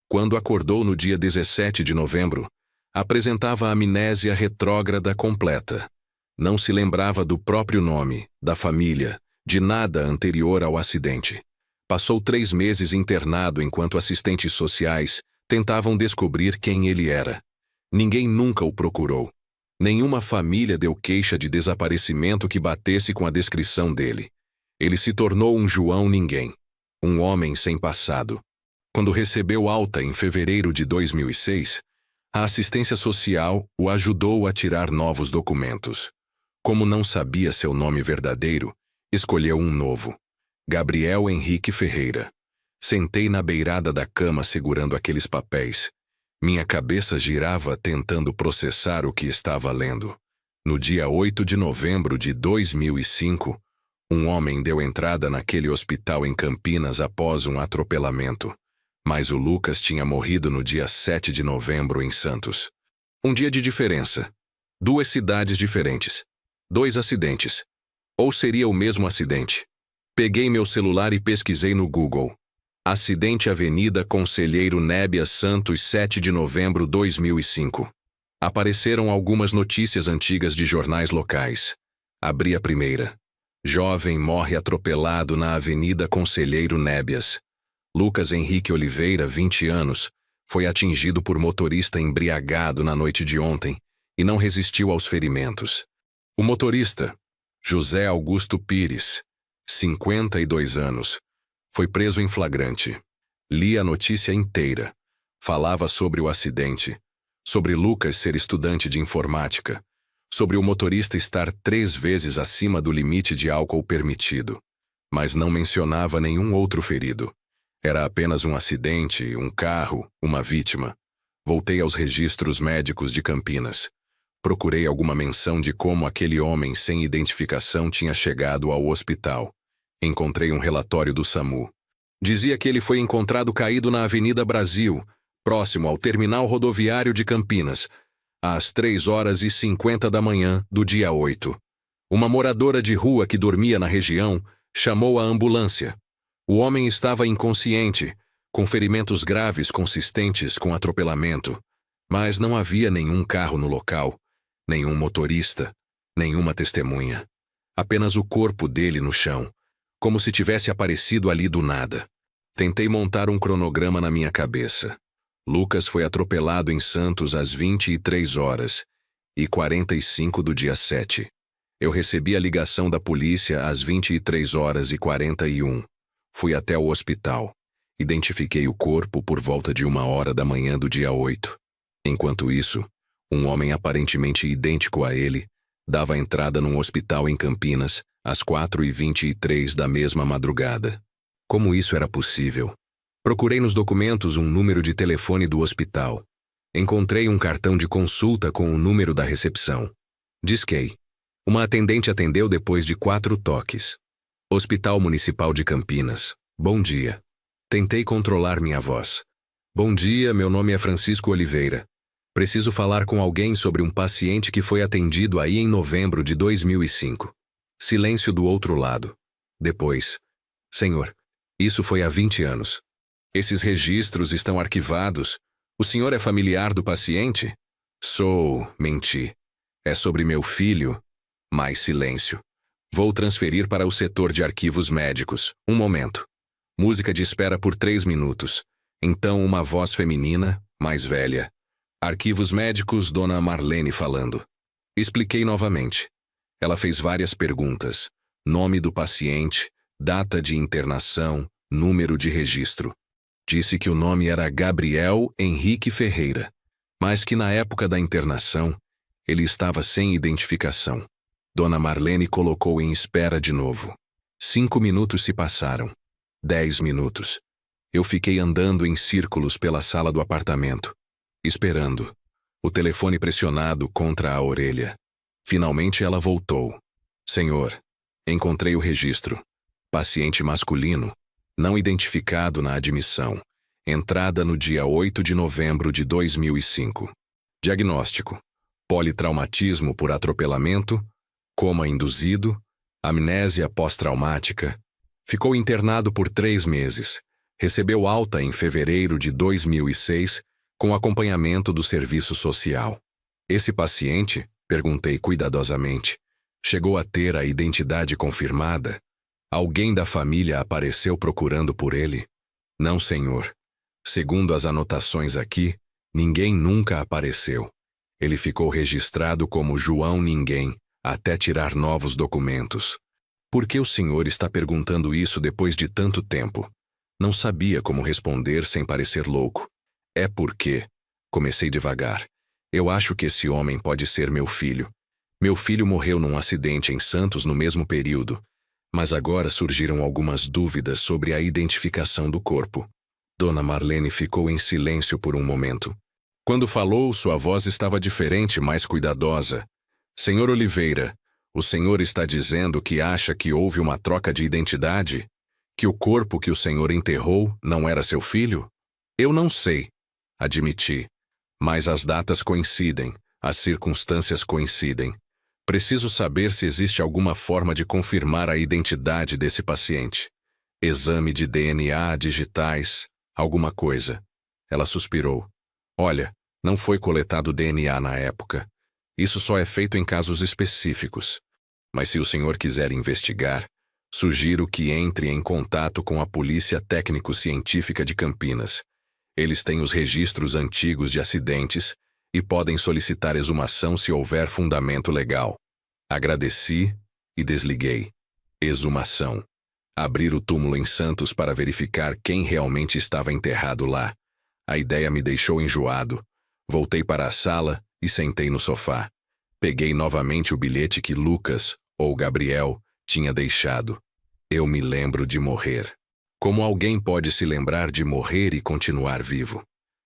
Quando acordou no dia 17 de novembro, apresentava amnésia retrógrada completa. Não se lembrava do próprio nome, da família, de nada anterior ao acidente. Passou 3 meses internado enquanto assistentes sociais tentavam descobrir quem ele era. Ninguém nunca o procurou. Nenhuma família deu queixa de desaparecimento que batesse com a descrição dele. Ele se tornou um João Ninguém, um homem sem passado. Quando recebeu alta em fevereiro de 2006, a assistência social o ajudou a tirar novos documentos. Como não sabia seu nome verdadeiro, escolheu um novo: Gabriel Henrique Ferreira. Sentei na beirada da cama segurando aqueles papéis. Minha cabeça girava tentando processar o que estava lendo. No dia 8 de novembro de 2005, um homem deu entrada naquele hospital em Campinas após um atropelamento. Mas o Lucas tinha morrido no dia 7 de novembro em Santos. Um dia de diferença. 2 cidades diferentes. 2 acidentes. Ou seria o mesmo acidente? Peguei meu celular e pesquisei no Google. Acidente Avenida Conselheiro Nébias Santos, 7 de novembro de 2005. Apareceram algumas notícias antigas de jornais locais. Abri a primeira. Jovem morre atropelado na Avenida Conselheiro Nébias. Lucas Henrique Oliveira, 20 anos, foi atingido por motorista embriagado na noite de ontem e não resistiu aos ferimentos. O motorista, José Augusto Pires, 52 anos, foi preso em flagrante. Li a notícia inteira. Falava sobre o acidente, sobre Lucas ser estudante de informática, sobre o motorista estar 3 vezes acima do limite de álcool permitido, mas não mencionava nenhum outro ferido. Era apenas um acidente, um carro, uma vítima. Voltei aos registros médicos de Campinas. Procurei alguma menção de como aquele homem sem identificação tinha chegado ao hospital. Encontrei um relatório do SAMU. Dizia que ele foi encontrado caído na Avenida Brasil, próximo ao terminal rodoviário de Campinas, às 3h50 da manhã do dia 8. Uma moradora de rua que dormia na região chamou a ambulância. O homem estava inconsciente, com ferimentos graves consistentes com atropelamento, mas não havia nenhum carro no local, nenhum motorista, nenhuma testemunha. Apenas o corpo dele no chão, como se tivesse aparecido ali do nada. Tentei montar um cronograma na minha cabeça. Lucas foi atropelado em Santos às 23h45 do dia 7. Eu recebi a ligação da polícia às 23h41. Fui até o hospital. Identifiquei o corpo por volta de 1h da manhã do dia 8. Enquanto isso, um homem aparentemente idêntico a ele dava entrada num hospital em Campinas às 4h23 da mesma madrugada. Como isso era possível? Procurei nos documentos um número de telefone do hospital. Encontrei um cartão de consulta com o número da recepção. Disquei. Uma atendente atendeu depois de 4 toques. Hospital Municipal de Campinas. Bom dia. Tentei controlar minha voz. Bom dia, meu nome é Francisco Oliveira. Preciso falar com alguém sobre um paciente que foi atendido aí em novembro de 2005. Silêncio do outro lado. Depois. Senhor, isso foi há 20 anos. Esses registros estão arquivados. O senhor é familiar do paciente? Sou, menti. É sobre meu filho. Mais silêncio. Vou transferir para o setor de arquivos médicos. Um momento. Música de espera por 3 minutos. Então uma voz feminina, mais velha. Arquivos médicos, Dona Marlene falando. Expliquei novamente. Ela fez várias perguntas. Nome do paciente, data de internação, número de registro. Disse que o nome era Gabriel Henrique Ferreira, mas que na época da internação, ele estava sem identificação. Dona Marlene colocou em espera de novo. 5 minutos se passaram. 10 minutos. Eu fiquei andando em círculos pela sala do apartamento, esperando. O telefone pressionado contra a orelha. Finalmente ela voltou. Senhor, encontrei o registro. Paciente masculino, não identificado na admissão. Entrada no dia 8 de novembro de 2005. Diagnóstico. politraumatismo por atropelamento, coma induzido, amnésia pós-traumática. Ficou internado por 3 meses. Recebeu alta em fevereiro de 2006, com acompanhamento do serviço social. Esse paciente, perguntei cuidadosamente, chegou a ter a identidade confirmada? Alguém da família apareceu procurando por ele? Não, senhor. Segundo as anotações aqui, ninguém nunca apareceu. Ele ficou registrado como João Ninguém, até tirar novos documentos. Por que o senhor está perguntando isso depois de tanto tempo? Não sabia como responder sem parecer louco. É porque... Comecei devagar. Eu acho que esse homem pode ser meu filho. Meu filho morreu num acidente em Santos no mesmo período, mas agora surgiram algumas dúvidas sobre a identificação do corpo. Dona Marlene ficou em silêncio por um momento. Quando falou, sua voz estava diferente, mais cuidadosa. Senhor Oliveira, o senhor está dizendo que acha que houve uma troca de identidade? Que o corpo que o senhor enterrou não era seu filho? Eu não sei, admiti. Mas as datas coincidem, as circunstâncias coincidem. Preciso saber se existe alguma forma de confirmar a identidade desse paciente. Exame de DNA, digitais, alguma coisa. Ela suspirou. Olha, não foi coletado DNA na época. Isso só é feito em casos específicos. Mas se o senhor quiser investigar, sugiro que entre em contato com a Polícia Técnico-Científica de Campinas. Eles têm os registros antigos de acidentes e podem solicitar exumação se houver fundamento legal. Agradeci e desliguei. Exumação. Abrir o túmulo em Santos para verificar quem realmente estava enterrado lá. A ideia me deixou enjoado. Voltei para a sala e sentei no sofá. Peguei novamente o bilhete que Lucas, ou Gabriel, tinha deixado. Eu me lembro de morrer. Como alguém pode se lembrar de morrer e continuar vivo?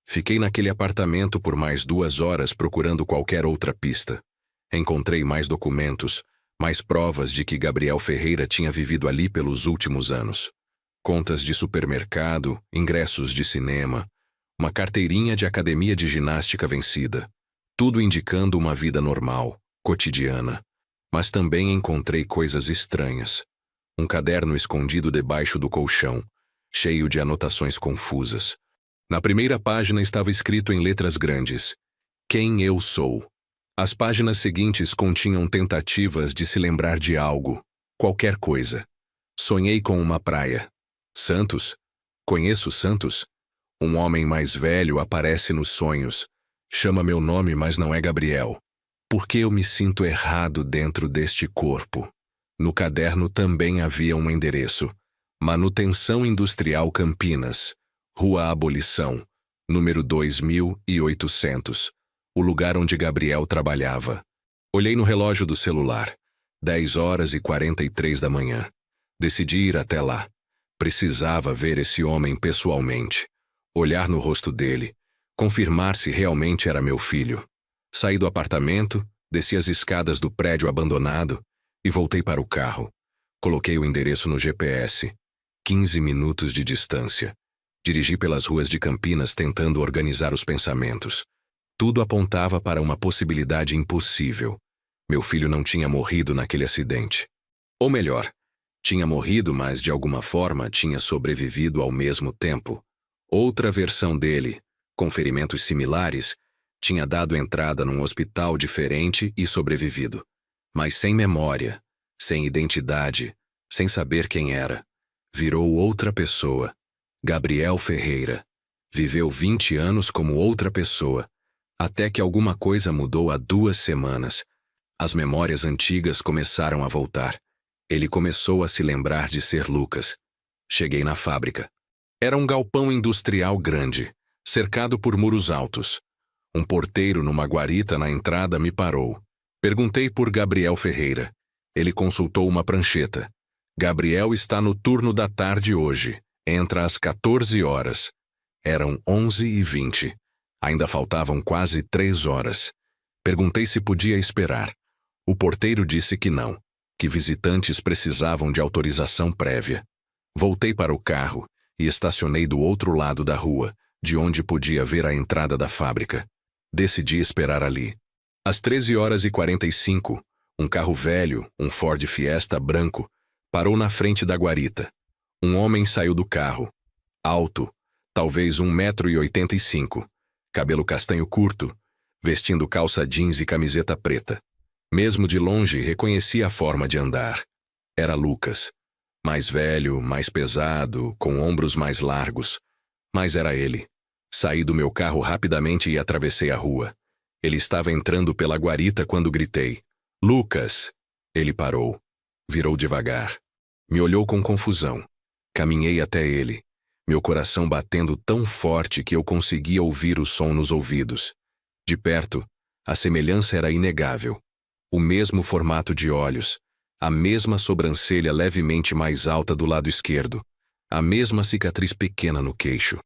Fiquei naquele apartamento por mais 2 horas procurando qualquer outra pista. Encontrei mais documentos, mais provas de que Gabriel Ferreira tinha vivido ali pelos últimos anos. Contas de supermercado, ingressos de cinema, uma carteirinha de academia de ginástica vencida. Tudo indicando uma vida normal, cotidiana. Mas também encontrei coisas estranhas. Um caderno escondido debaixo do colchão, cheio de anotações confusas. Na primeira página estava escrito em letras grandes: Quem eu sou. As páginas seguintes continham tentativas de se lembrar de algo, qualquer coisa. Sonhei com uma praia. Santos? Conheço Santos? Um homem mais velho aparece nos sonhos. Chama meu nome, mas não é Gabriel. Por que eu me sinto errado dentro deste corpo? No caderno também havia um endereço: Manutenção Industrial Campinas, Rua Abolição, número 2800, o lugar onde Gabriel trabalhava. Olhei no relógio do celular, 10h43 da manhã. Decidi ir até lá. Precisava ver esse homem pessoalmente, olhar no rosto dele, confirmar se realmente era meu filho. Saí do apartamento, desci as escadas do prédio abandonado e voltei para o carro. Coloquei o endereço no GPS. 15 minutos de distância. Dirigi pelas ruas de Campinas tentando organizar os pensamentos. Tudo apontava para uma possibilidade impossível. Meu filho não tinha morrido naquele acidente. Ou melhor, tinha morrido, mas de alguma forma tinha sobrevivido ao mesmo tempo. Outra versão dele, com ferimentos similares, tinha dado entrada num hospital diferente e sobrevivido. Mas sem memória, sem identidade, sem saber quem era. Virou outra pessoa. Gabriel Ferreira. Viveu 20 anos como outra pessoa, até que alguma coisa mudou há 2 semanas. As memórias antigas começaram a voltar. Ele começou a se lembrar de ser Lucas. Cheguei na fábrica. Era um galpão industrial grande, cercado por muros altos. Um porteiro numa guarita na entrada me parou. Perguntei por Gabriel Ferreira. Ele consultou uma prancheta. Gabriel está no turno da tarde hoje. Entra às 14 horas. Eram 11h20. Ainda faltavam quase 3 horas. Perguntei se podia esperar. O porteiro disse que não, que visitantes precisavam de autorização prévia. Voltei para o carro e estacionei do outro lado da rua, de onde podia ver a entrada da fábrica. Decidi esperar ali. Às 13h45, um carro velho, um Ford Fiesta branco, parou na frente da guarita. Um homem saiu do carro. Alto, talvez 1,85 m, cabelo castanho curto, vestindo calça jeans e camiseta preta. Mesmo de longe, reconheci a forma de andar. Era Lucas. Mais velho, mais pesado, com ombros mais largos. Mas era ele. Saí do meu carro rapidamente e atravessei a rua. Ele estava entrando pela guarita quando gritei: "Lucas!" Ele parou. Virou devagar. Me olhou com confusão. Caminhei até ele, meu coração batendo tão forte que eu conseguia ouvir o som nos ouvidos. De perto, a semelhança era inegável. O mesmo formato de olhos, a mesma sobrancelha levemente mais alta do lado esquerdo, a mesma cicatriz pequena no queixo.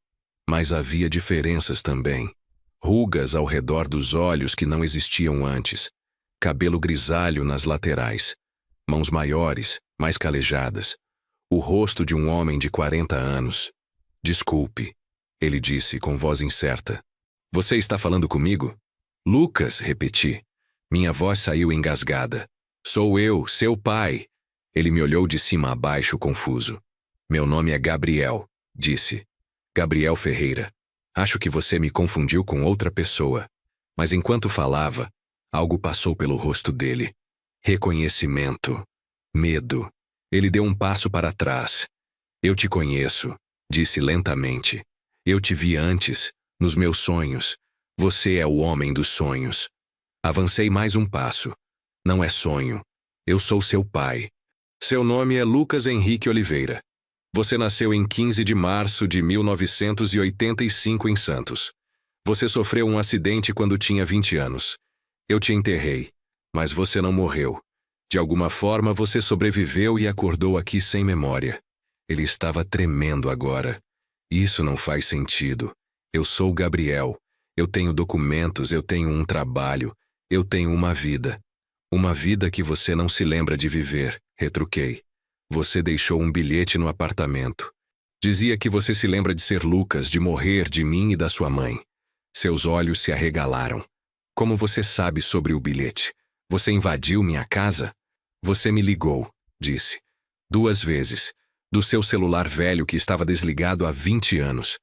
Mas havia diferenças também. Rugas ao redor dos olhos que não existiam antes, cabelo grisalho nas laterais, mãos maiores, mais calejadas, o rosto de um homem de 40 anos. "Desculpe", ele disse com voz incerta. "Você está falando comigo?" "Lucas", repeti. Minha voz saiu engasgada. "Sou eu, seu pai." Ele me olhou de cima a baixo, confuso. "Meu nome é Gabriel", disse. "Gabriel Ferreira. Acho que você me confundiu com outra pessoa." Mas enquanto falava, algo passou pelo rosto dele. Reconhecimento. Medo. Ele deu um passo para trás. "Eu te conheço", disse lentamente. "Eu te vi antes, nos meus sonhos. Você é o homem dos sonhos." Avancei mais um passo. "Não é sonho. Eu sou seu pai. Seu nome é Lucas Henrique Oliveira. Você nasceu em 15 de março de 1985 em Santos. Você sofreu um acidente quando tinha 20 anos. Eu te enterrei, mas você não morreu. De alguma forma você sobreviveu e acordou aqui sem memória." Ele estava tremendo agora. "Isso não faz sentido. Eu sou Gabriel. Eu tenho documentos, eu tenho um trabalho, eu tenho uma vida. Uma vida que você não se lembra de viver", retruquei. "Você deixou um bilhete no apartamento. Dizia que você se lembra de ser Lucas, de morrer, de mim e da sua mãe." Seus olhos se arregalaram. "Como você sabe sobre o bilhete? Você invadiu minha casa?" "Você me ligou", disse. "2 vezes. Do seu celular velho que estava desligado há 20 anos.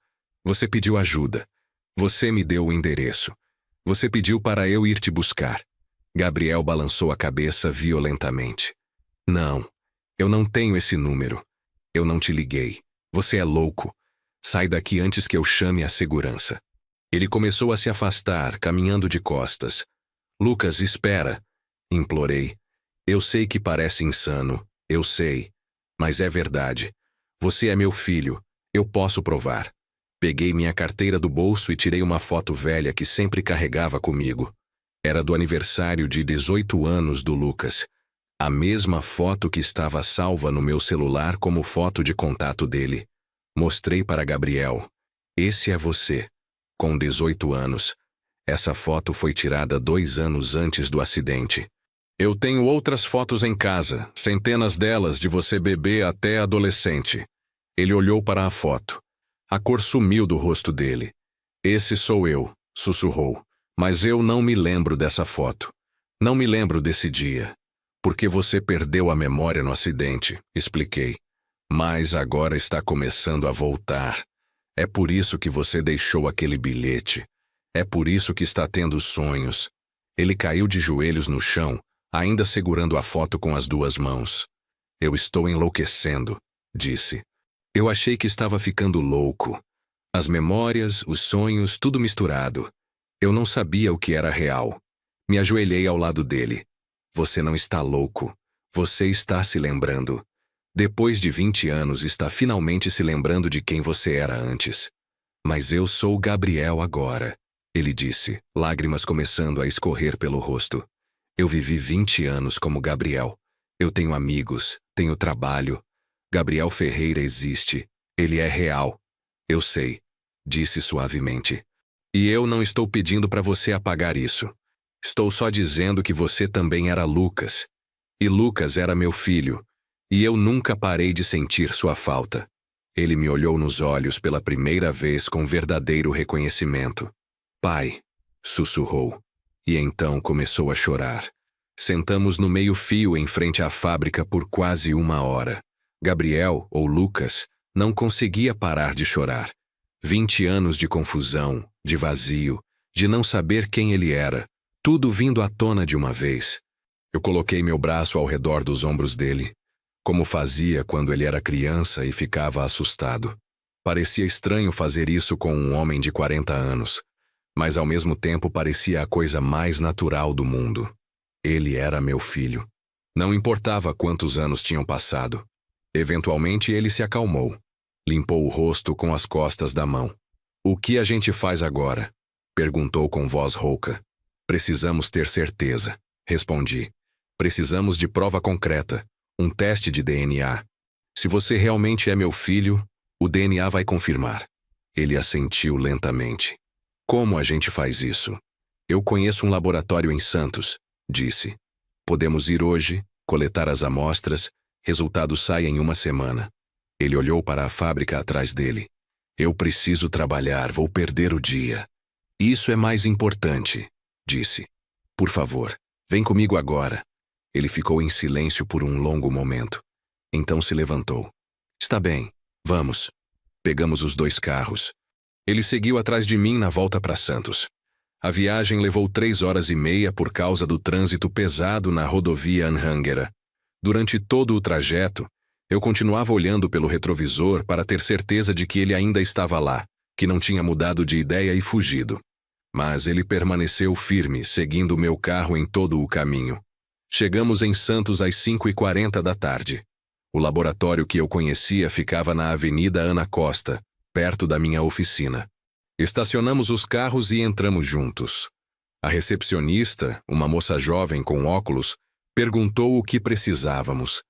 Você pediu ajuda. Você me deu o endereço. Você pediu para eu ir te buscar." Gabriel balançou a cabeça violentamente. "Não. Eu não tenho esse número. Eu não te liguei. Você é louco. Sai daqui antes que eu chame a segurança." Ele começou a se afastar, caminhando de costas. "Lucas, espera", implorei. "Eu sei que parece insano. Eu sei. Mas é verdade. Você é meu filho. Eu posso provar." Peguei minha carteira do bolso e tirei uma foto velha que sempre carregava comigo. Era do aniversário de 18 anos do Lucas. A mesma foto que estava salva no meu celular como foto de contato dele. Mostrei para Gabriel. "Esse é você. Com 18 anos. Essa foto foi tirada 2 anos antes do acidente. Eu tenho outras fotos em casa, centenas delas de você bebê até adolescente." Ele olhou para a foto. A cor sumiu do rosto dele. "Esse sou eu", sussurrou. "Mas eu não me lembro dessa foto. Não me lembro desse dia. Porque você perdeu a memória no acidente", expliquei. "Mas agora está começando a voltar. É por isso que você deixou aquele bilhete. É por isso que está tendo sonhos." Ele caiu de joelhos no chão, ainda segurando a foto com as 2 mãos. "Eu estou enlouquecendo", disse. Eu achei que estava ficando louco. As memórias, os sonhos, tudo misturado. Eu não sabia o que era real. Me ajoelhei ao lado dele. "Você não está louco. Você está se lembrando. Depois de 20 anos está finalmente se lembrando de quem você era antes." "Mas eu sou Gabriel agora", ele disse, lágrimas começando a escorrer pelo rosto. "Eu vivi 20 anos como Gabriel. Eu tenho amigos, tenho trabalho. Gabriel Ferreira existe. Ele é real." "Eu sei", disse suavemente. "E eu não estou pedindo para você apagar isso. Estou só dizendo que você também era Lucas. E Lucas era meu filho. E eu nunca parei de sentir sua falta." Ele me olhou nos olhos pela primeira vez com verdadeiro reconhecimento. "Pai", sussurrou. E então começou a chorar. Sentamos no meio-fio em frente à fábrica por quase 1 hora. Gabriel, ou Lucas, não conseguia parar de chorar. 20 anos de confusão, de vazio, de não saber quem ele era, tudo vindo à tona de uma vez. Eu coloquei meu braço ao redor dos ombros dele, como fazia quando ele era criança e ficava assustado. Parecia estranho fazer isso com um homem de 40 anos, mas ao mesmo tempo parecia a coisa mais natural do mundo. Ele era meu filho. Não importava quantos anos tinham passado. Eventualmente ele se acalmou. Limpou o rosto com as costas da mão. "O que a gente faz agora?" perguntou com voz rouca. "Precisamos ter certeza", respondi. "Precisamos de prova concreta, um teste de DNA. Se você realmente é meu filho, o DNA vai confirmar." Ele assentiu lentamente. "Como a gente faz isso?" "Eu conheço um laboratório em Santos", disse. "Podemos ir hoje, coletar as amostras, resultado sai em 1 semana." Ele olhou para a fábrica atrás dele. "Eu preciso trabalhar, vou perder o dia." "Isso é mais importante", disse. "Por favor, vem comigo agora." Ele ficou em silêncio por um longo momento. Então se levantou. "Está bem, vamos." Pegamos os 2 carros. Ele seguiu atrás de mim na volta para Santos. A viagem levou 3 horas e meia por causa do trânsito pesado na rodovia Anhanguera. Durante todo o trajeto, eu continuava olhando pelo retrovisor para ter certeza de que ele ainda estava lá, que não tinha mudado de ideia e fugido. Mas ele permaneceu firme, seguindo o meu carro em todo o caminho. Chegamos em Santos às 5h40 da tarde. O laboratório que eu conhecia ficava na Avenida Ana Costa, perto da minha oficina. Estacionamos os carros e entramos juntos. A recepcionista, uma moça jovem com óculos, perguntou o que precisávamos.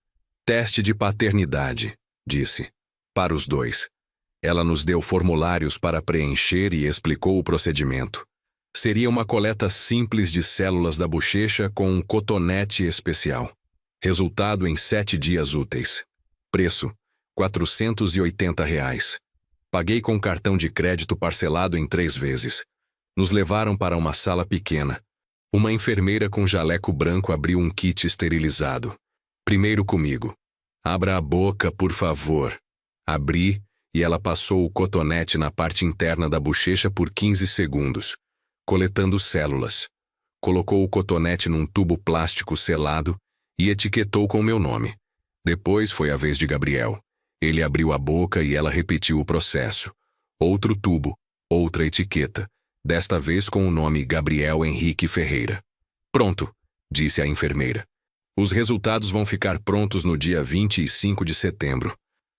"Teste de paternidade", disse. "Para os 2. Ela nos deu formulários para preencher e explicou o procedimento. Seria uma coleta simples de células da bochecha com um cotonete especial. Resultado em 7 dias úteis. Preço: R$ 480. Paguei com cartão de crédito parcelado em 3 vezes. Nos levaram para uma sala pequena. Uma enfermeira com jaleco branco abriu um kit esterilizado. "Primeiro comigo." "Abra a boca, por favor." Abri e ela passou o cotonete na parte interna da bochecha por 15 segundos, coletando células. Colocou o cotonete num tubo plástico selado e etiquetou com meu nome. Depois foi a vez de Gabriel. Ele abriu a boca e ela repetiu o processo. Outro tubo, outra etiqueta, desta vez com o nome Gabriel Henrique Ferreira. "Pronto", disse a enfermeira. "Os resultados vão ficar prontos no dia 25 de setembro.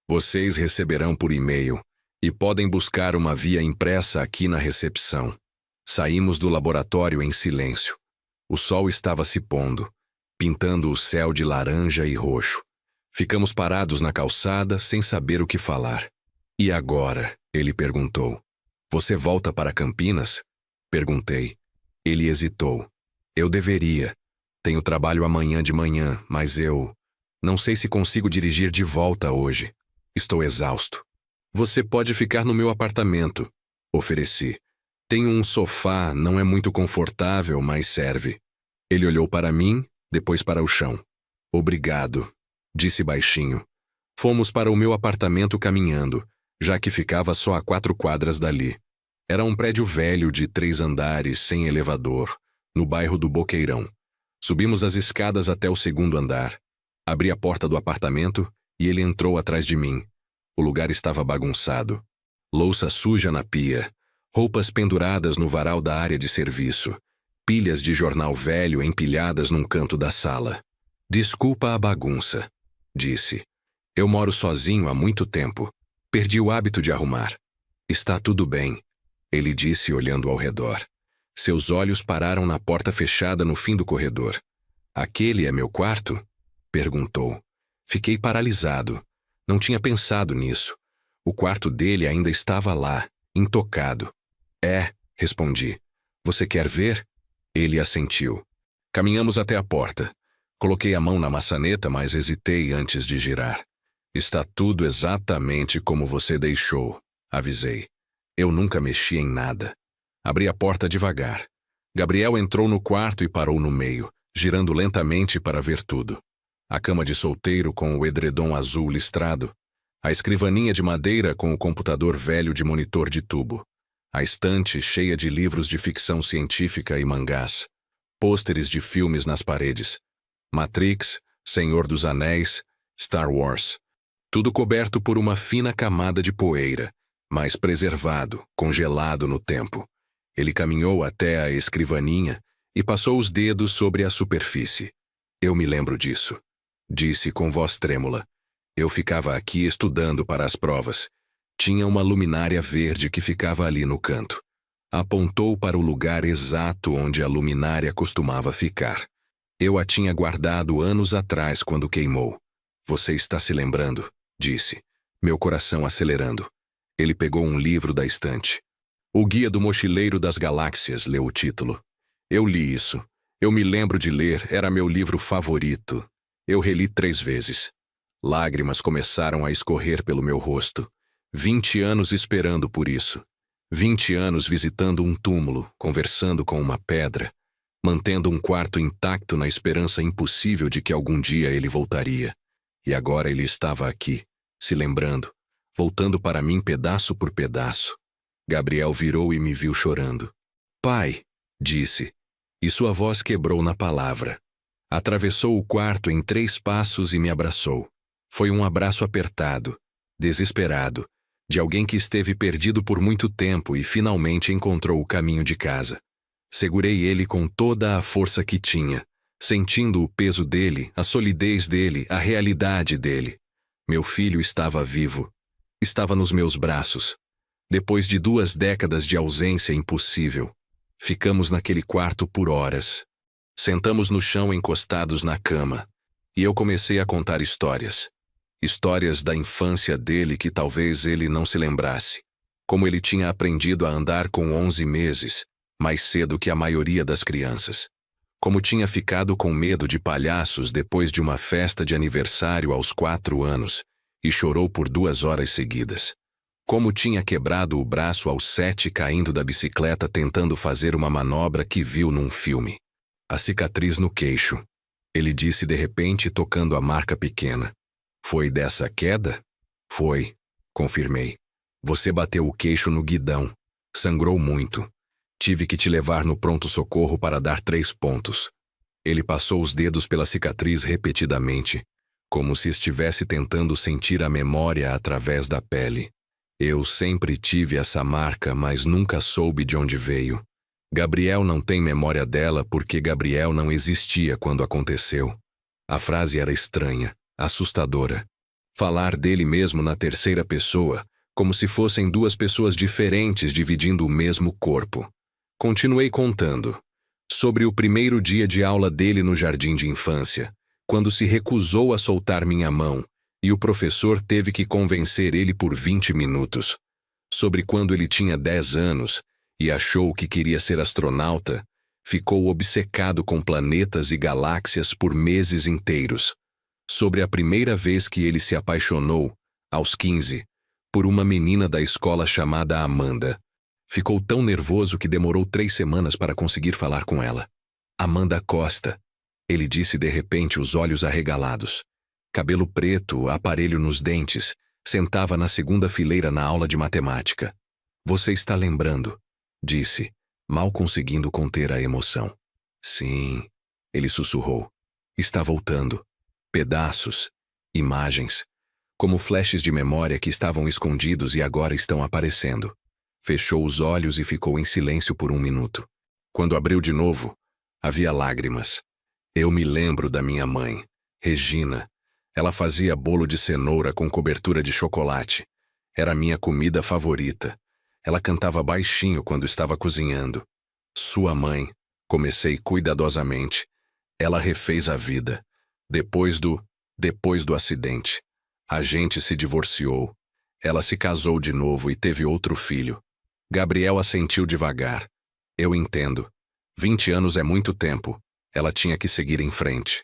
Vocês receberão por e-mail e podem buscar uma via impressa aqui na recepção." Saímos do laboratório em silêncio. O sol estava se pondo, pintando o céu de laranja e roxo. Ficamos parados na calçada sem saber o que falar. "E agora?", ele perguntou. "Você volta para Campinas?", perguntei. Ele hesitou. "Eu deveria. Tenho trabalho amanhã de manhã, mas eu não sei se consigo dirigir de volta hoje. Estou exausto." "Você pode ficar no meu apartamento", ofereci. "Tenho um sofá, não é muito confortável, mas serve." Ele olhou para mim, depois para o chão. "Obrigado", disse baixinho. Fomos para o meu apartamento caminhando, já que ficava só a 4 quadras dali. Era um prédio velho de 3 andares, sem elevador, no bairro do Boqueirão. Subimos as escadas até o 2º andar. Abri a porta do apartamento e ele entrou atrás de mim. O lugar estava bagunçado. Louça suja na pia, roupas penduradas no varal da área de serviço, pilhas de jornal velho empilhadas num canto da sala. "Desculpa a bagunça", disse. "Eu moro sozinho há muito tempo. Perdi o hábito de arrumar." "Está tudo bem", ele disse olhando ao redor. Seus olhos pararam na porta fechada no fim do corredor. "Aquele é meu quarto?", perguntou. Fiquei paralisado. Não tinha pensado nisso. O quarto dele ainda estava lá, intocado. "É", respondi. "Você quer ver?" Ele assentiu. Caminhamos até a porta. Coloquei a mão na maçaneta, mas hesitei antes de girar. "Está tudo exatamente como você deixou", avisei. Eu nunca mexi em nada. Abri a porta devagar. Gabriel entrou no quarto e parou no meio, girando lentamente para ver tudo. A cama de solteiro com o edredom azul listrado, a escrivaninha de madeira com o computador velho de monitor de tubo, a estante cheia de livros de ficção científica e mangás, pôsteres de filmes nas paredes, Matrix, Senhor dos Anéis, Star Wars. Tudo coberto por uma fina camada de poeira, mas preservado, congelado no tempo. Ele caminhou até a escrivaninha e passou os dedos sobre a superfície. Eu me lembro disso, disse com voz trêmula. Eu ficava aqui estudando para as provas. Tinha uma luminária verde que ficava ali no canto. Apontou para o lugar exato onde a luminária costumava ficar. Eu a tinha guardado anos atrás quando queimou. Você está se lembrando, disse, meu coração acelerando. Ele pegou um livro da estante. O Guia do Mochileiro das Galáxias, leu o título. Eu li isso. Eu me lembro de ler, era meu livro favorito. Eu reli 3 vezes. Lágrimas começaram a escorrer pelo meu rosto. 20 anos esperando por isso. 20 anos visitando um túmulo, conversando com uma pedra, mantendo um quarto intacto na esperança impossível de que algum dia ele voltaria. E agora ele estava aqui, se lembrando, voltando para mim pedaço por pedaço. Gabriel virou e me viu chorando. Pai, disse, e sua voz quebrou na palavra. Atravessou o quarto em 3 passos e me abraçou. Foi um abraço apertado, desesperado, de alguém que esteve perdido por muito tempo e finalmente encontrou o caminho de casa. Segurei ele com toda a força que tinha, sentindo o peso dele, a solidez dele, a realidade dele. Meu filho estava vivo. Estava nos meus braços. Depois de 2 décadas de ausência impossível, ficamos naquele quarto por horas. Sentamos no chão encostados na cama, e eu comecei a contar histórias. Histórias da infância dele que talvez ele não se lembrasse. Como ele tinha aprendido a andar com 11 meses, mais cedo que a maioria das crianças. Como tinha ficado com medo de palhaços depois de uma festa de aniversário aos 4 anos, e chorou por 2 horas seguidas. Como tinha quebrado o braço aos 7 caindo da bicicleta tentando fazer uma manobra que viu num filme. A cicatriz no queixo. Ele disse de repente, tocando a marca pequena. Foi dessa queda? Foi, confirmei. Você bateu o queixo no guidão. Sangrou muito. Tive que te levar no pronto-socorro para dar 3 pontos. Ele passou os dedos pela cicatriz repetidamente, como se estivesse tentando sentir a memória através da pele. Eu sempre tive essa marca, mas nunca soube de onde veio. Gabriel não tem memória dela porque Gabriel não existia quando aconteceu. A frase era estranha, assustadora. Falar dele mesmo na terceira pessoa, como se fossem 2 pessoas diferentes dividindo o mesmo corpo. Continuei contando. Sobre o primeiro dia de aula dele no jardim de infância, quando se recusou a soltar minha mão, e o professor teve que convencer ele por 20 minutos. Sobre quando ele tinha 10 anos e achou que queria ser astronauta, ficou obcecado com planetas e galáxias por meses inteiros. Sobre a primeira vez que ele se apaixonou, aos 15, por uma menina da escola chamada Amanda. Ficou tão nervoso que demorou 3 semanas para conseguir falar com ela. Amanda Costa, ele disse de repente, os olhos arregalados. Cabelo preto, aparelho nos dentes, sentava na 2ª fileira na aula de matemática. Você está lembrando, disse, mal conseguindo conter a emoção. Sim, ele sussurrou. Está voltando. Pedaços, imagens, como flashes de memória que estavam escondidos e agora estão aparecendo. Fechou os olhos e ficou em silêncio por 1 minuto. Quando abriu de novo, havia lágrimas. Eu me lembro da minha mãe, Regina. Ela fazia bolo de cenoura com cobertura de chocolate. Era minha comida favorita. Ela cantava baixinho quando estava cozinhando. Sua mãe, comecei cuidadosamente. Ela refez a vida. Depois do acidente. A gente se divorciou. Ela se casou de novo e teve outro filho. Gabriel assentiu devagar. Eu entendo. 20 anos é muito tempo. Ela tinha que seguir em frente.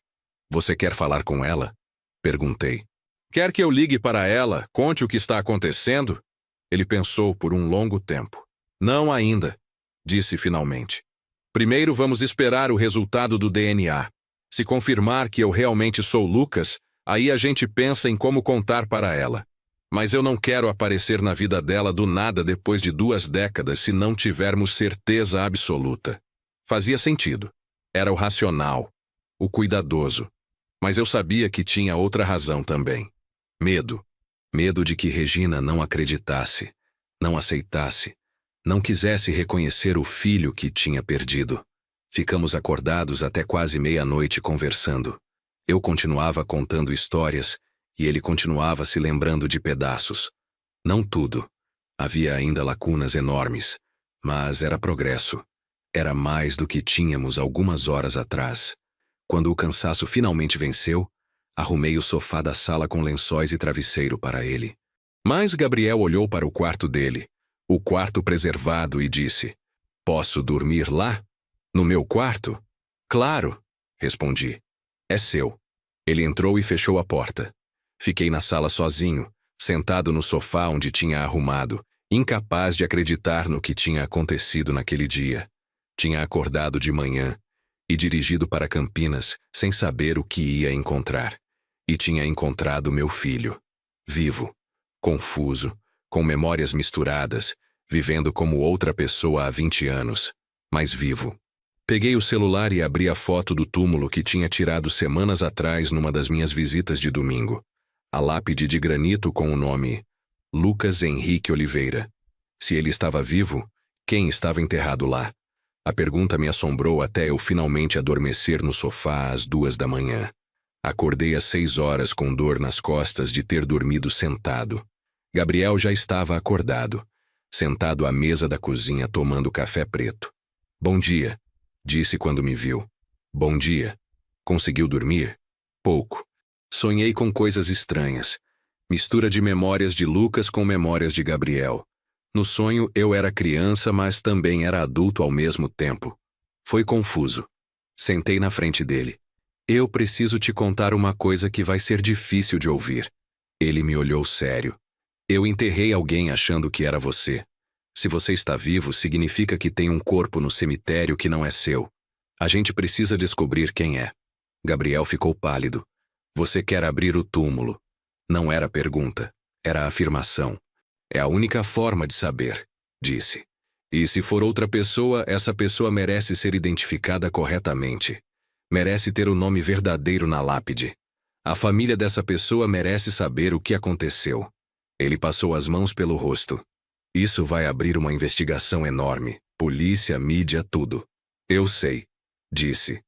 Você quer falar com ela? Perguntei. Quer que eu ligue para ela, conte o que está acontecendo? Ele pensou por um longo tempo. Não ainda, disse finalmente. Primeiro vamos esperar o resultado do DNA. Se confirmar que eu realmente sou Lucas, aí a gente pensa em como contar para ela. Mas eu não quero aparecer na vida dela do nada depois de 2 décadas se não tivermos certeza absoluta. Fazia sentido. Era o racional, o cuidadoso. Mas eu sabia que tinha outra razão também. Medo. Medo de que Regina não acreditasse, não aceitasse, não quisesse reconhecer o filho que tinha perdido. Ficamos acordados até quase meia-noite conversando. Eu continuava contando histórias e ele continuava se lembrando de pedaços. Não tudo. Havia ainda lacunas enormes, mas era progresso. Era mais do que tínhamos algumas horas atrás. Quando o cansaço finalmente venceu, arrumei o sofá da sala com lençóis e travesseiro para ele. Mas Gabriel olhou para o quarto dele, o quarto preservado, e disse: "Posso dormir lá? No meu quarto?" "Claro", respondi. "É seu." Ele entrou e fechou a porta. Fiquei na sala sozinho, sentado no sofá onde tinha arrumado, incapaz de acreditar no que tinha acontecido naquele dia. Tinha acordado de manhã e dirigido para Campinas sem saber o que ia encontrar. E tinha encontrado meu filho, vivo, confuso, com memórias misturadas, vivendo como outra pessoa há 20 anos, mas vivo. Peguei o celular e abri a foto do túmulo que tinha tirado semanas atrás numa das minhas visitas de domingo. A lápide de granito com o nome Lucas Henrique Oliveira. Se ele estava vivo, quem estava enterrado lá? A pergunta me assombrou até eu finalmente adormecer no sofá às 2 da manhã. Acordei às 6 horas com dor nas costas de ter dormido sentado. Gabriel já estava acordado, sentado à mesa da cozinha tomando café preto. "Bom dia", disse quando me viu. "Bom dia. Conseguiu dormir?" "Pouco. Sonhei com coisas estranhas. Mistura de memórias de Lucas com memórias de Gabriel. No sonho eu era criança, mas também era adulto ao mesmo tempo. Foi confuso." Sentei na frente dele. "Eu preciso te contar uma coisa que vai ser difícil de ouvir." Ele me olhou sério. "Eu enterrei alguém achando que era você. Se você está vivo, significa que tem um corpo no cemitério que não é seu. A gente precisa descobrir quem é." Gabriel ficou pálido. "Você quer abrir o túmulo?" Não era pergunta, era afirmação. "É a única forma de saber", disse. "E se for outra pessoa, essa pessoa merece ser identificada corretamente. Merece ter o nome verdadeiro na lápide. A família dessa pessoa merece saber o que aconteceu." Ele passou as mãos pelo rosto. "Isso vai abrir uma investigação enorme. Polícia, mídia, tudo." "Eu sei", disse.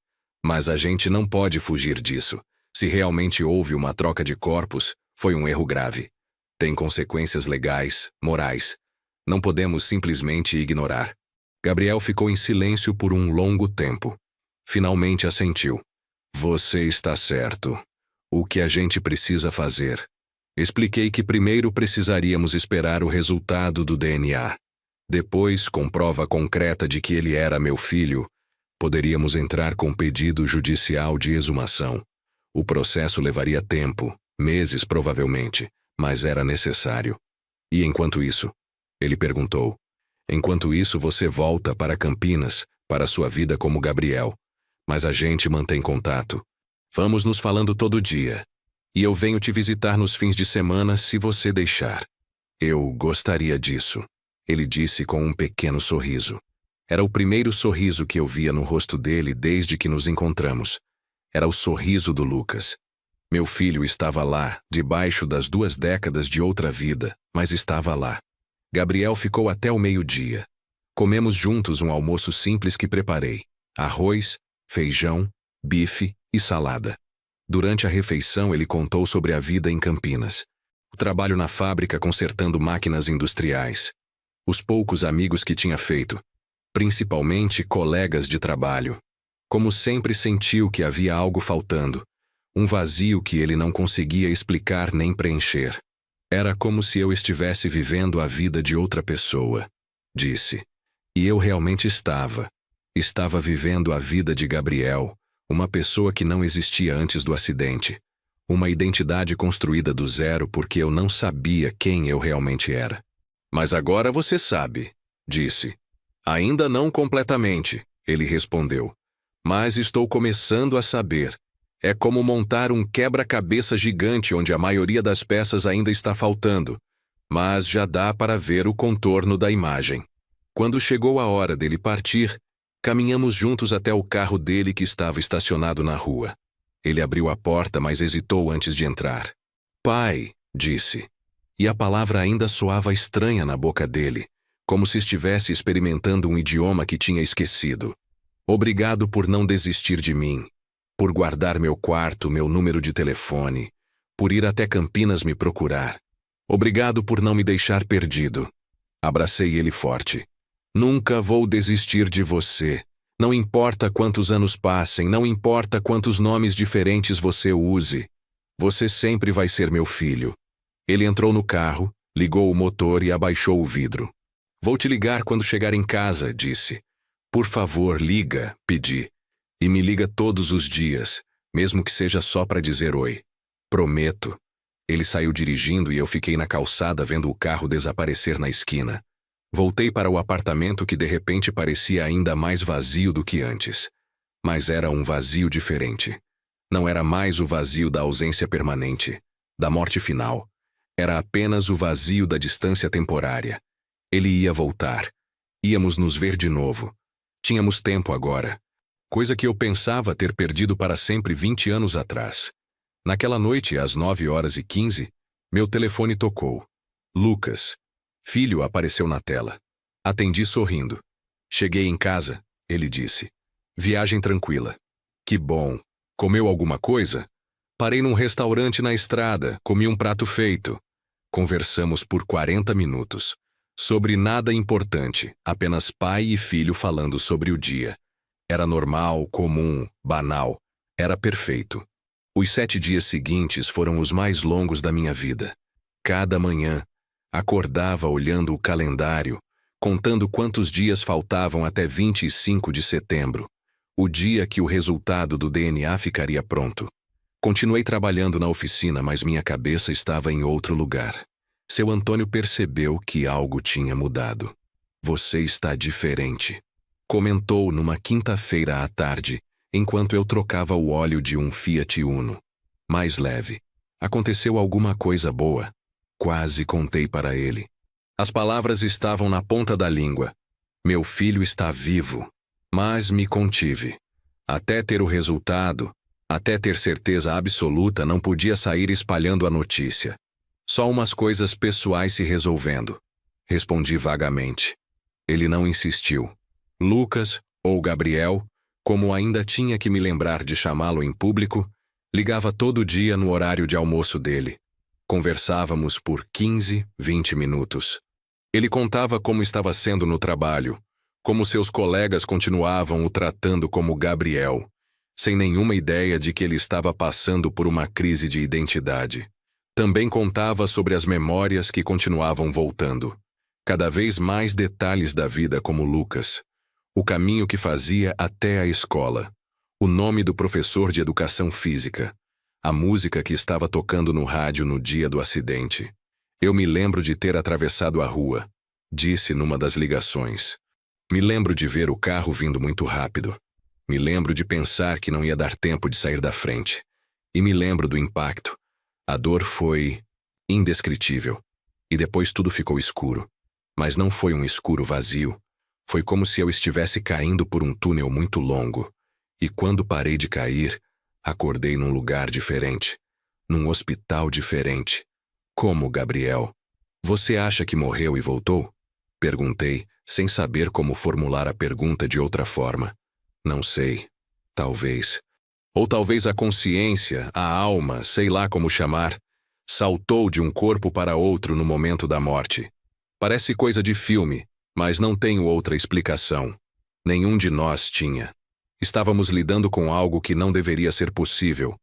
"Mas a gente não pode fugir disso. Se realmente houve uma troca de corpos, foi um erro grave. Tem consequências legais, morais. Não podemos simplesmente ignorar." Gabriel ficou em silêncio por um longo tempo. Finalmente assentiu. "Você está certo. O que a gente precisa fazer?" Expliquei que primeiro precisaríamos esperar o resultado do DNA. Depois, com prova concreta de que ele era meu filho, poderíamos entrar com pedido judicial de exumação. O processo levaria tempo, meses provavelmente, mas era necessário. "E enquanto isso?" Ele perguntou. "Enquanto isso, você volta para Campinas, para sua vida como Gabriel. Mas a gente mantém contato. Vamos nos falando todo dia. E eu venho te visitar nos fins de semana se você deixar." "Eu gostaria disso", ele disse com um pequeno sorriso. Era o primeiro sorriso que eu via no rosto dele desde que nos encontramos. Era o sorriso do Lucas. Meu filho estava lá, debaixo das 2 décadas de outra vida, mas estava lá. Gabriel ficou até o meio-dia. Comemos juntos um almoço simples que preparei: arroz, feijão, bife e salada. Durante a refeição ele contou sobre a vida em Campinas. O trabalho na fábrica consertando máquinas industriais. Os poucos amigos que tinha feito. Principalmente colegas de trabalho. Como sempre sentiu que havia algo faltando. Um vazio que ele não conseguia explicar nem preencher. Era como se eu estivesse vivendo a vida de outra pessoa, disse. E eu realmente estava. Estava vivendo a vida de Gabriel, uma pessoa que não existia antes do acidente. Uma identidade construída do zero porque eu não sabia quem eu realmente era. "Mas agora você sabe", disse. "Ainda não completamente", ele respondeu. Mas estou começando a saber. É como montar um quebra-cabeça gigante onde a maioria das peças ainda está faltando, mas já dá para ver o contorno da imagem. Quando chegou a hora dele partir, caminhamos juntos até o carro dele que estava estacionado na rua. Ele abriu a porta, mas hesitou antes de entrar. Pai, disse. E a palavra ainda soava estranha na boca dele, como se estivesse experimentando um idioma que tinha esquecido. Obrigado por não desistir de mim, por guardar meu quarto, meu número de telefone, por ir até Campinas me procurar. Obrigado por não me deixar perdido. Abracei ele forte. Nunca vou desistir de você. Não importa quantos anos passem, não importa quantos nomes diferentes você use. Você sempre vai ser meu filho. Ele entrou no carro, ligou o motor e abaixou o vidro. Vou te ligar quando chegar em casa, disse. Por favor, liga, pedi. E me liga todos os dias, mesmo que seja só para dizer oi. Prometo. Ele saiu dirigindo e eu fiquei na calçada vendo o carro desaparecer na esquina. Voltei para o apartamento que de repente parecia ainda mais vazio do que antes. Mas era um vazio diferente. Não era mais o vazio da ausência permanente, da morte final. Era apenas o vazio da distância temporária. Ele ia voltar. Íamos nos ver de novo. Tínhamos tempo agora. Coisa que eu pensava ter perdido para sempre 20 anos atrás. Naquela noite, às 9h15, meu telefone tocou. Lucas. Filho apareceu na tela. Atendi sorrindo. Cheguei em casa, ele disse. Viagem tranquila. Que bom. Comeu alguma coisa? Parei num restaurante na estrada, comi um prato feito. Conversamos por 40 minutos. Sobre nada importante, apenas pai e filho falando sobre o dia. Era normal, comum, banal. Era perfeito. Os 7 dias seguintes foram os mais longos da minha vida. Cada manhã, acordava olhando o calendário, contando quantos dias faltavam até 25 de setembro, o dia que o resultado do DNA ficaria pronto. Continuei trabalhando na oficina, mas minha cabeça estava em outro lugar. Seu Antônio percebeu que algo tinha mudado. Você está diferente, comentou numa quinta-feira à tarde, enquanto eu trocava o óleo de um Fiat Uno. Mais leve. Aconteceu alguma coisa boa? Quase contei para ele. As palavras estavam na ponta da língua. Meu filho está vivo. Mas me contive. Até ter o resultado, até ter certeza absoluta, não podia sair espalhando a notícia. Só umas coisas pessoais se resolvendo. Respondi vagamente. Ele não insistiu. Lucas, ou Gabriel, como ainda tinha que me lembrar de chamá-lo em público, ligava todo dia no horário de almoço dele. Conversávamos por 15, 20 minutos. Ele contava como estava sendo no trabalho, como seus colegas continuavam o tratando como Gabriel, sem nenhuma ideia de que ele estava passando por uma crise de identidade. Também contava sobre as memórias que continuavam voltando. Cada vez mais detalhes da vida como Lucas. O caminho que fazia até a escola. O nome do professor de educação física. A música que estava tocando no rádio no dia do acidente. Eu me lembro de ter atravessado a rua, disse numa das ligações. Me lembro de ver o carro vindo muito rápido. Me lembro de pensar que não ia dar tempo de sair da frente. E me lembro do impacto. A dor foi indescritível. E depois tudo ficou escuro. Mas não foi um escuro vazio. Foi como se eu estivesse caindo por um túnel muito longo. E quando parei de cair, acordei num lugar diferente. Num hospital diferente. Como Gabriel? Você acha que morreu e voltou? Perguntei, sem saber como formular a pergunta de outra forma. Não sei. Talvez. Ou talvez a consciência, a alma, sei lá como chamar, saltou de um corpo para outro no momento da morte. Parece coisa de filme, mas não tenho outra explicação. Nenhum de nós tinha. Estávamos lidando com algo que não deveria ser possível,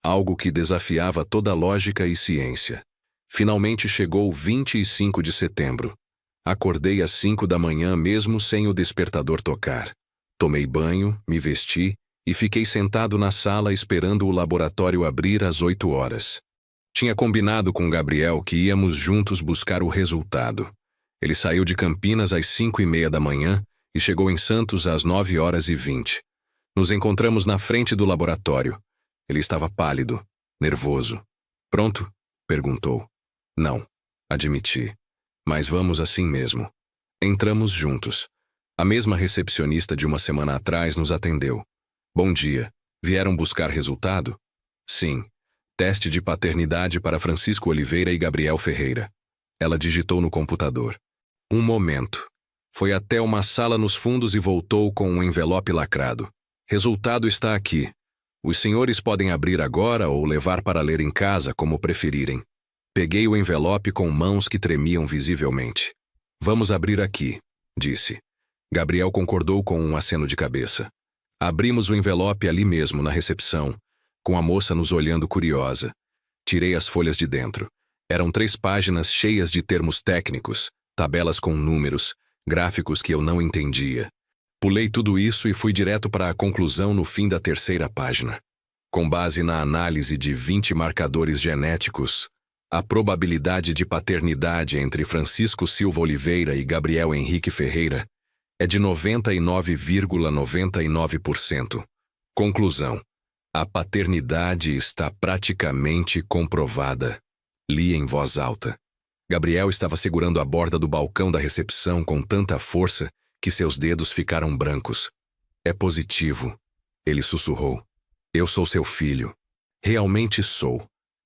algo que desafiava toda lógica e ciência. Finalmente chegou 25 de setembro. Acordei às 5 da manhã mesmo sem o despertador tocar. Tomei banho, me vesti e fiquei sentado na sala esperando o laboratório abrir às 8 horas. Tinha combinado com Gabriel que íamos juntos buscar o resultado. Ele saiu de Campinas às 5h30 da manhã e chegou em Santos às 9h20. Nos encontramos na frente do laboratório. Ele estava pálido, nervoso. Pronto? Perguntou. Não, admiti. Mas vamos assim mesmo. Entramos juntos. A mesma recepcionista de uma semana atrás nos atendeu. Bom dia. Vieram buscar resultado? Sim. Teste de paternidade para Francisco Oliveira e Gabriel Ferreira. Ela digitou no computador. Um momento. Foi até uma sala nos fundos e voltou com um envelope lacrado. Resultado está aqui. Os senhores podem abrir agora ou levar para ler em casa, como preferirem. Peguei o envelope com mãos que tremiam visivelmente. Vamos abrir aqui, disse. Gabriel concordou com um aceno de cabeça. Abrimos o envelope ali mesmo, na recepção, com a moça nos olhando curiosa. Tirei as folhas de dentro. Eram 3 páginas cheias de termos técnicos, tabelas com números, gráficos que eu não entendia. Pulei tudo isso e fui direto para a conclusão no fim da 3ª página. Com base na análise de 20 marcadores genéticos, a probabilidade de paternidade entre Francisco Silva Oliveira e Gabriel Henrique Ferreira é de 99,99%. Conclusão. A paternidade está praticamente comprovada. Li em voz alta. Gabriel estava segurando a borda do balcão da recepção com tanta força que seus dedos ficaram brancos. É positivo, ele sussurrou. Eu sou seu filho. Realmente sou.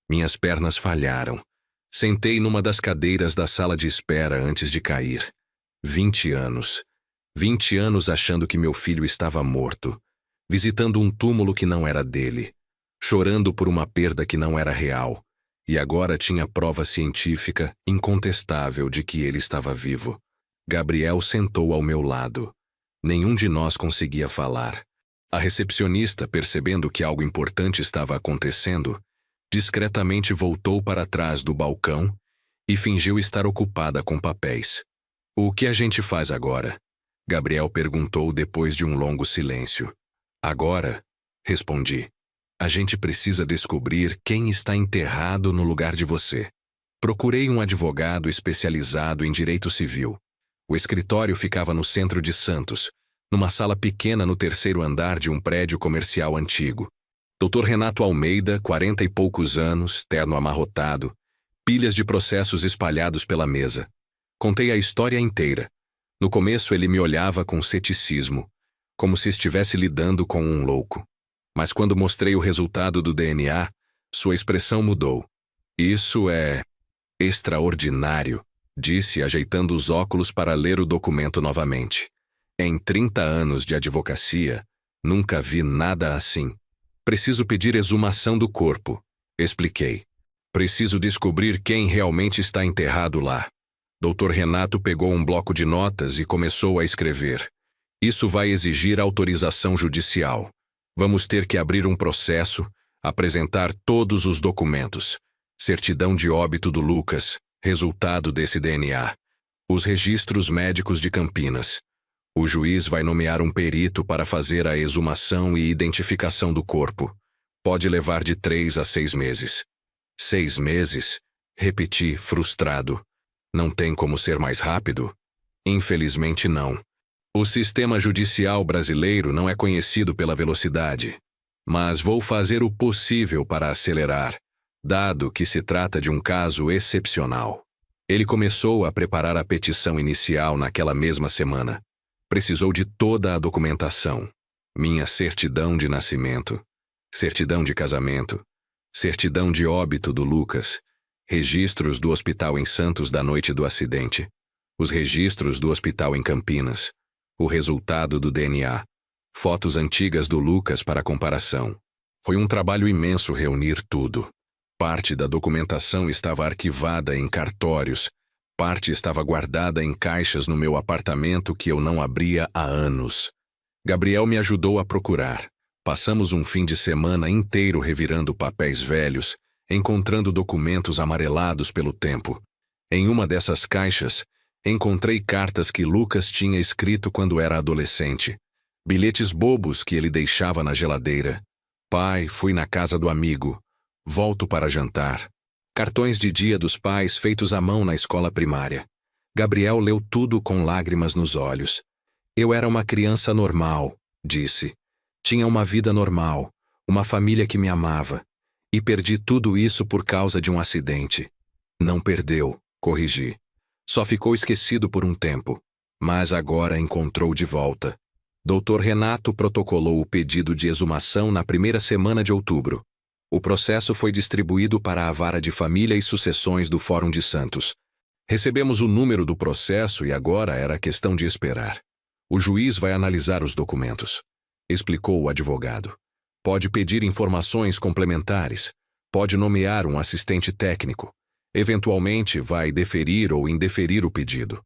Minhas pernas falharam. Sentei numa das cadeiras da sala de espera antes de cair. 20 anos. 20 anos achando que meu filho estava morto. Visitando um túmulo que não era dele. Chorando por uma perda que não era real. E agora tinha prova científica incontestável de que ele estava vivo. Gabriel sentou ao meu lado. Nenhum de nós conseguia falar. A recepcionista, percebendo que algo importante estava acontecendo, discretamente voltou para trás do balcão e fingiu estar ocupada com papéis. O que a gente faz agora? Gabriel perguntou depois de um longo silêncio. Agora, respondi, a gente precisa descobrir quem está enterrado no lugar de você. Procurei um advogado especializado em direito civil. O escritório ficava no centro de Santos, numa sala pequena no 3º andar de um prédio comercial antigo. Dr. Renato Almeida, 40 e poucos anos, terno amarrotado, pilhas de processos espalhados pela mesa. Contei a história inteira. No começo ele me olhava com ceticismo, como se estivesse lidando com um louco. Mas quando mostrei o resultado do DNA, sua expressão mudou. Isso é extraordinário, disse, ajeitando os óculos para ler o documento novamente. Em 30 anos de advocacia, nunca vi nada assim. Preciso pedir exumação do corpo, expliquei. Preciso descobrir quem realmente está enterrado lá. Dr. Renato pegou um bloco de notas e começou a escrever. Isso vai exigir autorização judicial. Vamos ter que abrir um processo, apresentar todos os documentos. Certidão de óbito do Lucas, resultado desse DNA. Os registros médicos de Campinas. O juiz vai nomear um perito para fazer a exumação e identificação do corpo. Pode levar de 3 a 6 meses. 6 meses? Repeti, frustrado. Não tem como ser mais rápido? Infelizmente não. O sistema judicial brasileiro não é conhecido pela velocidade. Mas vou fazer o possível para acelerar, dado que se trata de um caso excepcional. Ele começou a preparar a petição inicial naquela mesma semana. Precisou de toda a documentação. Minha certidão de nascimento, certidão de casamento, certidão de óbito do Lucas, registros do hospital em Santos da noite do acidente, os registros do hospital em Campinas, o resultado do DNA, fotos antigas do Lucas para comparação. Foi um trabalho imenso reunir tudo. Parte da documentação estava arquivada em cartórios, parte estava guardada em caixas no meu apartamento que eu não abria há anos. Gabriel me ajudou a procurar. Passamos um fim de semana inteiro revirando papéis velhos, encontrando documentos amarelados pelo tempo. Em uma dessas caixas, encontrei cartas que Lucas tinha escrito quando era adolescente. Bilhetes bobos que ele deixava na geladeira. Pai, fui na casa do amigo. Volto para jantar. Cartões de Dia dos Pais feitos à mão na escola primária. Gabriel leu tudo com lágrimas nos olhos. Eu era uma criança normal, disse. Tinha uma vida normal, uma família que me amava. E perdi tudo isso por causa de um acidente. Não perdeu, corrigi. Só ficou esquecido por um tempo. Mas agora encontrou de volta. Dr. Renato protocolou o pedido de exumação na primeira semana de outubro. O processo foi distribuído para a Vara de Família e Sucessões do Fórum de Santos. Recebemos o número do processo e agora era questão de esperar. O juiz vai analisar os documentos, explicou o advogado. Pode pedir informações complementares, pode nomear um assistente técnico. Eventualmente vai deferir ou indeferir o pedido.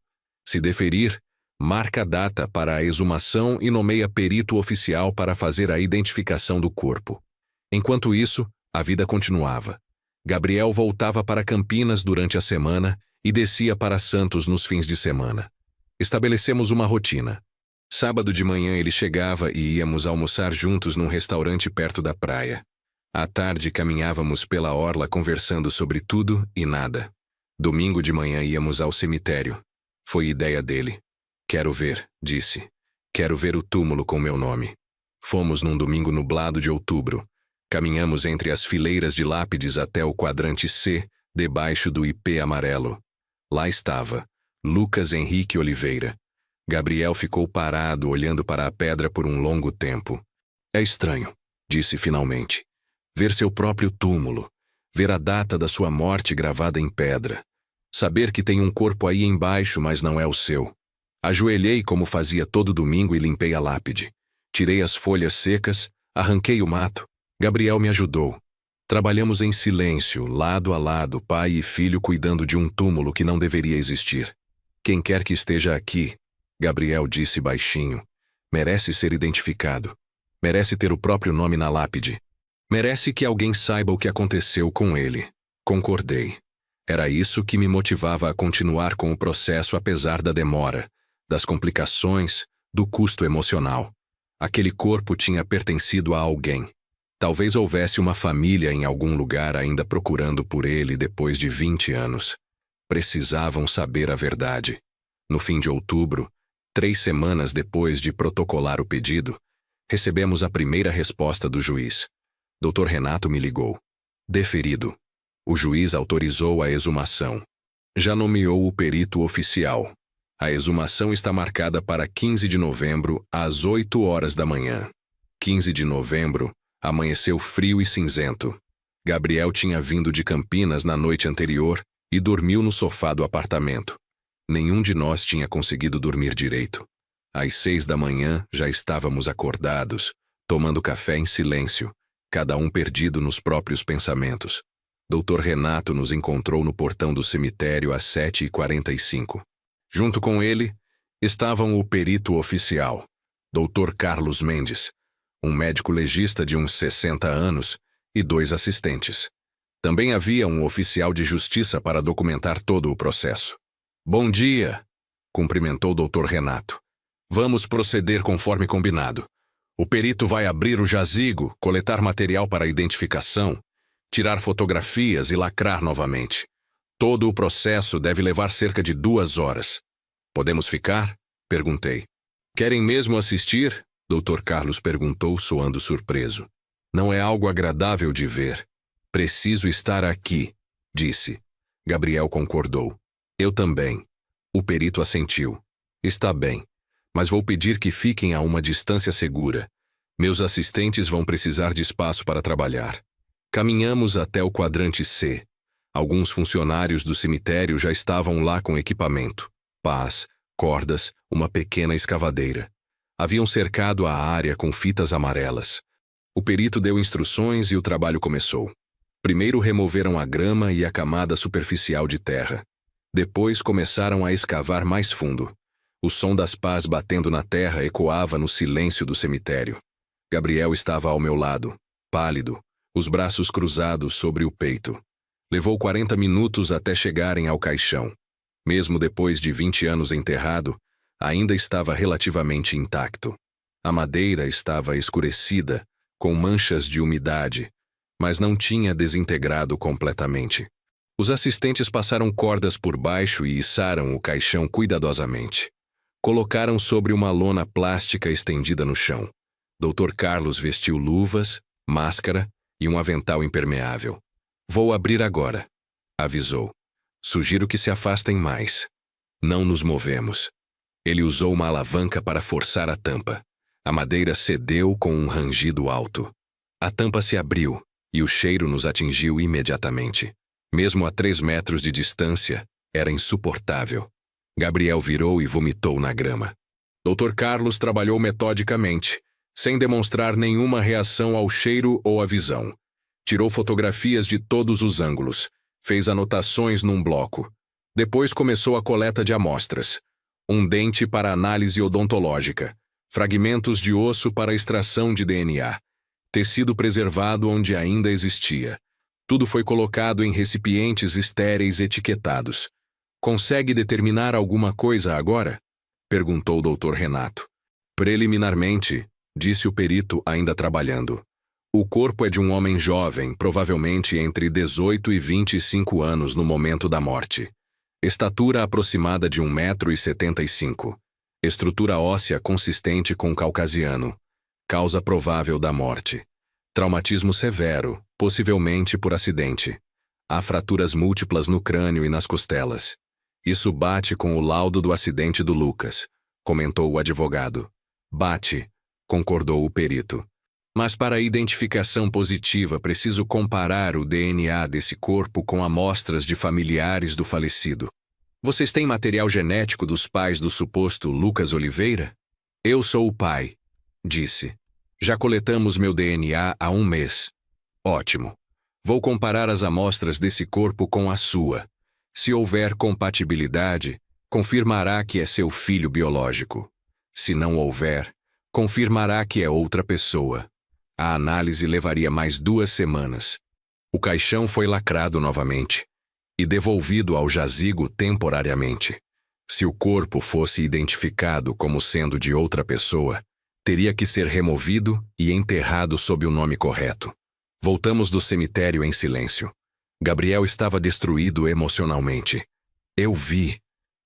Se deferir, marca a data para a exumação e nomeia perito oficial para fazer a identificação do corpo. Enquanto isso, a vida continuava. Gabriel voltava para Campinas durante a semana e descia para Santos nos fins de semana. Estabelecemos uma rotina. Sábado de manhã ele chegava e íamos almoçar juntos num restaurante perto da praia. À tarde caminhávamos pela orla conversando sobre tudo e nada. Domingo de manhã íamos ao cemitério. Foi ideia dele. Quero ver, disse. Quero ver o túmulo com meu nome. Fomos num domingo nublado de outubro. Caminhamos entre as fileiras de lápides até o quadrante C, debaixo do IP amarelo. Lá estava, Lucas Henrique Oliveira. Gabriel ficou parado olhando para a pedra por um longo tempo. É estranho, disse finalmente. Ver seu próprio túmulo. Ver a data da sua morte gravada em pedra. Saber que tem um corpo aí embaixo, mas não é o seu. Ajoelhei como fazia todo domingo e limpei a lápide. Tirei as folhas secas, arranquei o mato. Gabriel me ajudou. Trabalhamos em silêncio, lado a lado, pai e filho cuidando de um túmulo que não deveria existir. Quem quer que esteja aqui, Gabriel disse baixinho, merece ser identificado. Merece ter o próprio nome na lápide. Merece que alguém saiba o que aconteceu com ele. Concordei. Era isso que me motivava a continuar com o processo apesar da demora, das complicações, do custo emocional. Aquele corpo tinha pertencido a alguém. Talvez houvesse uma família em algum lugar ainda procurando por ele depois de 20 anos. Precisavam saber a verdade. No fim de outubro, 3 semanas depois de protocolar o pedido, recebemos a primeira resposta do juiz. Dr. Renato me ligou. Deferido. O juiz autorizou a exumação. Já nomeou o perito oficial. A exumação está marcada para 15 de novembro, às 8 horas da manhã. 15 de novembro, amanheceu frio e cinzento. Gabriel tinha vindo de Campinas na noite anterior e dormiu no sofá do apartamento. Nenhum de nós tinha conseguido dormir direito. Às 6 da manhã já estávamos acordados, tomando café em silêncio, cada um perdido nos próprios pensamentos. Dr. Renato nos encontrou no portão do cemitério às 7h45. Junto com ele, estavam o perito oficial, Dr. Carlos Mendes, um médico legista de uns 60 anos e 2 assistentes. Também havia um oficial de justiça para documentar todo o processo. Bom dia, cumprimentou Dr. Renato. Vamos proceder conforme combinado. O perito vai abrir o jazigo, coletar material para identificação, tirar fotografias e lacrar novamente. Todo o processo deve levar cerca de 2 horas. Podemos ficar? Perguntei. Querem mesmo assistir? Dr. Carlos perguntou, soando surpreso. Não é algo agradável de ver. Preciso estar aqui, disse. Gabriel concordou. Eu também. O perito assentiu. Está bem, mas vou pedir que fiquem a uma distância segura. Meus assistentes vão precisar de espaço para trabalhar. Caminhamos até o quadrante C. Alguns funcionários do cemitério já estavam lá com equipamento. Pás, cordas, uma pequena escavadeira. Haviam cercado a área com fitas amarelas. O perito deu instruções e o trabalho começou. Primeiro removeram a grama e a camada superficial de terra. Depois começaram a escavar mais fundo. O som das pás batendo na terra ecoava no silêncio do cemitério. Gabriel estava ao meu lado, pálido, os braços cruzados sobre o peito. Levou 40 minutos até chegarem ao caixão. Mesmo depois de 20 anos enterrado, ainda estava relativamente intacto. A madeira estava escurecida, com manchas de umidade, mas não tinha desintegrado completamente. Os assistentes passaram cordas por baixo e içaram o caixão cuidadosamente. Colocaram sobre uma lona plástica estendida no chão. Dr. Carlos vestiu luvas, máscara e um avental impermeável. Vou abrir agora, avisou. Sugiro que se afastem mais. Não nos movemos. Ele usou uma alavanca para forçar a tampa. A madeira cedeu com um rangido alto. A tampa se abriu e o cheiro nos atingiu imediatamente. Mesmo a 3 metros de distância, era insuportável. Gabriel virou e vomitou na grama. Dr. Carlos trabalhou metodicamente, sem demonstrar nenhuma reação ao cheiro ou à visão. Tirou fotografias de todos os ângulos, fez anotações num bloco. Depois começou a coleta de amostras. Um dente para análise odontológica, fragmentos de osso para extração de DNA, tecido preservado onde ainda existia. Tudo foi colocado em recipientes estéreis etiquetados. Consegue determinar alguma coisa agora? Perguntou o Dr. Renato. Preliminarmente, disse o perito ainda trabalhando. O corpo é de um homem jovem, provavelmente entre 18 e 25 anos no momento da morte. Estatura aproximada de 1,75 m. Estrutura óssea consistente com caucasiano. Causa provável da morte. Traumatismo severo, possivelmente por acidente. Há fraturas múltiplas no crânio e nas costelas. Isso bate com o laudo do acidente do Lucas, comentou o advogado. Bate, concordou o perito. Mas para a identificação positiva preciso comparar o DNA desse corpo com amostras de familiares do falecido. Vocês têm material genético dos pais do suposto Lucas Oliveira? Eu sou o pai, disse. Já coletamos meu DNA há 1 mês. Ótimo. Vou comparar as amostras desse corpo com a sua. Se houver compatibilidade, confirmará que é seu filho biológico. Se não houver, confirmará que é outra pessoa. A análise levaria mais 2 semanas. O caixão foi lacrado novamente e devolvido ao jazigo temporariamente. Se o corpo fosse identificado como sendo de outra pessoa, teria que ser removido e enterrado sob o nome correto. Voltamos do cemitério em silêncio. Gabriel estava destruído emocionalmente. Eu vi,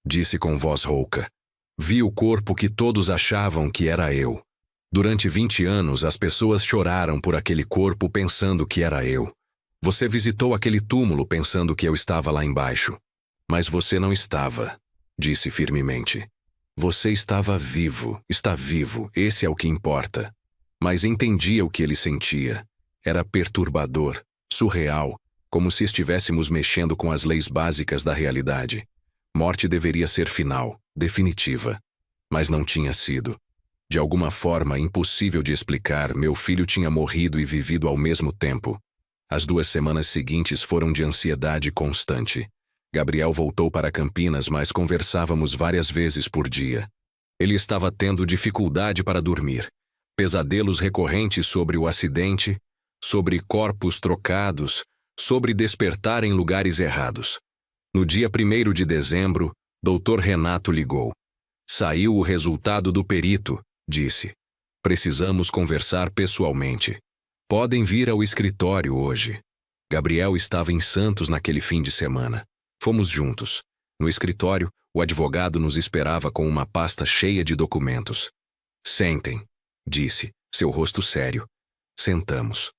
disse com voz rouca. Vi o corpo que todos achavam que era eu. Durante 20 anos, as pessoas choraram por aquele corpo pensando que era eu. Você visitou aquele túmulo pensando que eu estava lá embaixo. Mas você não estava, disse firmemente. Você estava vivo, está vivo, esse é o que importa. Mas entendia o que ele sentia. Era perturbador, surreal, como se estivéssemos mexendo com as leis básicas da realidade. Morte deveria ser final, definitiva. Mas não tinha sido. De alguma forma impossível de explicar, meu filho tinha morrido e vivido ao mesmo tempo. As 2 semanas seguintes foram de ansiedade constante. Gabriel voltou para Campinas, mas conversávamos várias vezes por dia. Ele estava tendo dificuldade para dormir. Pesadelos recorrentes sobre o acidente, sobre corpos trocados, sobre despertar em lugares errados. No dia 1º de dezembro, Dr. Renato ligou. Saiu o resultado do perito, disse. Precisamos conversar pessoalmente. Podem vir ao escritório hoje. Gabriel estava em Santos naquele fim de semana. Fomos juntos. No escritório, o advogado nos esperava com uma pasta cheia de documentos. Sentem, disse, seu rosto sério. Sentamos.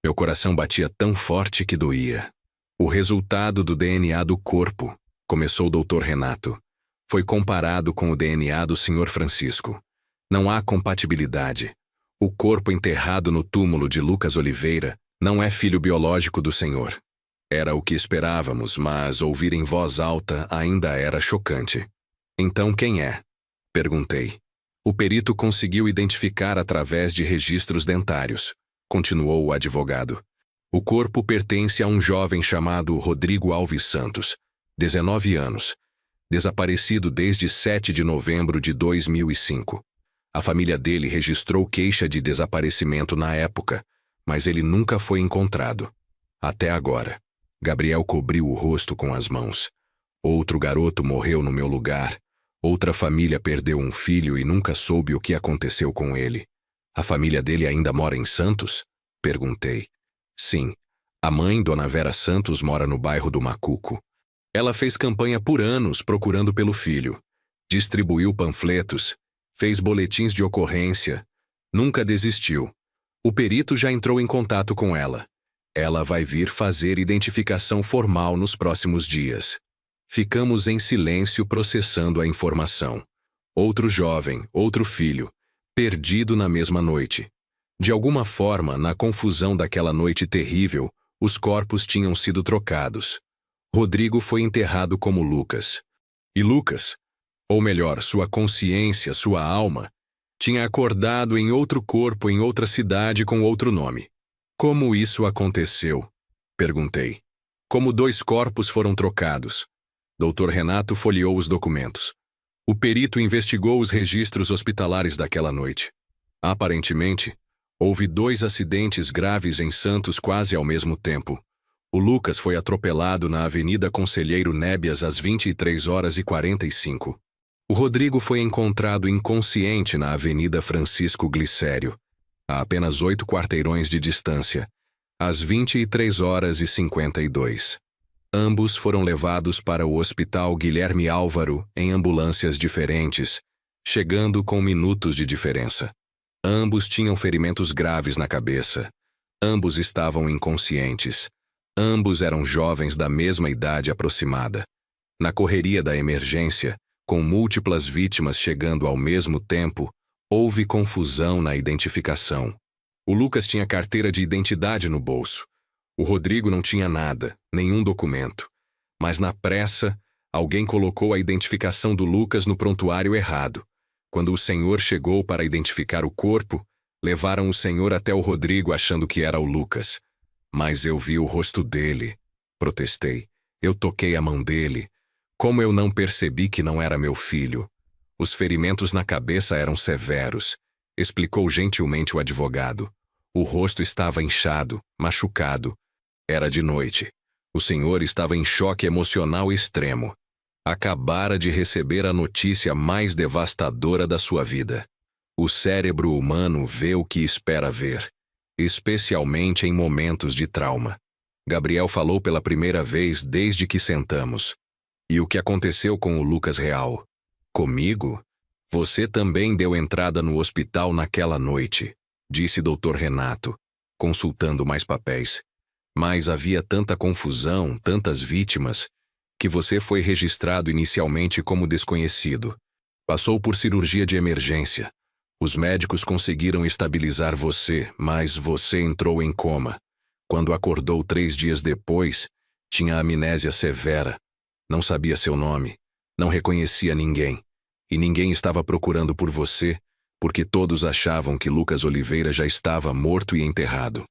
Meu coração batia tão forte que doía. O resultado do DNA do corpo, começou o Dr. Renato, foi comparado com o DNA do Sr. Francisco. Não há compatibilidade. O corpo enterrado no túmulo de Lucas Oliveira não é filho biológico do senhor. Era o que esperávamos, mas ouvir em voz alta ainda era chocante. Então quem é? Perguntei. O perito conseguiu identificar através de registros dentários, continuou o advogado. O corpo pertence a um jovem chamado Rodrigo Alves Santos, 19 anos, desaparecido desde 7 de novembro de 2005. A família dele registrou queixa de desaparecimento na época, mas ele nunca foi encontrado. Até agora. Gabriel cobriu o rosto com as mãos. Outro garoto morreu no meu lugar. Outra família perdeu um filho e nunca soube o que aconteceu com ele. A família dele ainda mora em Santos? Perguntei. Sim. A mãe, Dona Vera Santos, mora no bairro do Macuco. Ela fez campanha por anos procurando pelo filho. Distribuiu panfletos, fez boletins de ocorrência. Nunca desistiu. O perito já entrou em contato com ela. Ela vai vir fazer identificação formal nos próximos dias. Ficamos em silêncio processando a informação. Outro jovem, outro filho, perdido na mesma noite. De alguma forma, na confusão daquela noite terrível, os corpos tinham sido trocados. Rodrigo foi enterrado como Lucas. E Lucas, ou melhor, sua consciência, sua alma, tinha acordado em outro corpo em outra cidade com outro nome. Como isso aconteceu? Perguntei. Como 2 corpos foram trocados? Dr. Renato folheou os documentos. O perito investigou os registros hospitalares daquela noite. Aparentemente, houve 2 acidentes graves em Santos quase ao mesmo tempo. O Lucas foi atropelado na Avenida Conselheiro Nébias às 23h45. O Rodrigo foi encontrado inconsciente na Avenida Francisco Glicério, a apenas 8 quarteirões de distância, às 23h52. Ambos foram levados para o Hospital Guilherme Álvaro em ambulâncias diferentes, chegando com minutos de diferença. Ambos tinham ferimentos graves na cabeça. Ambos estavam inconscientes. Ambos eram jovens da mesma idade aproximada. Na correria da emergência, com múltiplas vítimas chegando ao mesmo tempo, houve confusão na identificação. O Lucas tinha carteira de identidade no bolso. O Rodrigo não tinha nada, nenhum documento. Mas na pressa, alguém colocou a identificação do Lucas no prontuário errado. Quando o senhor chegou para identificar o corpo, levaram o senhor até o Rodrigo achando que era o Lucas. Mas eu vi o rosto dele. Protestei. Eu toquei a mão dele. Como eu não percebi que não era meu filho? Os ferimentos na cabeça eram severos, explicou gentilmente o advogado. O rosto estava inchado, machucado. Era de noite. O senhor estava em choque emocional extremo. Acabara de receber a notícia mais devastadora da sua vida. O cérebro humano vê o que espera ver, especialmente em momentos de trauma. Gabriel falou pela primeira vez desde que sentamos. E o que aconteceu com o Lucas Real? Comigo? Você também deu entrada no hospital naquela noite, disse Dr. Renato, consultando mais papéis. Mas havia tanta confusão, tantas vítimas, que você foi registrado inicialmente como desconhecido. Passou por cirurgia de emergência. Os médicos conseguiram estabilizar você, mas você entrou em coma. Quando acordou 3 dias depois, tinha amnésia severa. Não sabia seu nome, não reconhecia ninguém. E ninguém estava procurando por você, porque todos achavam que Lucas Oliveira já estava morto e enterrado.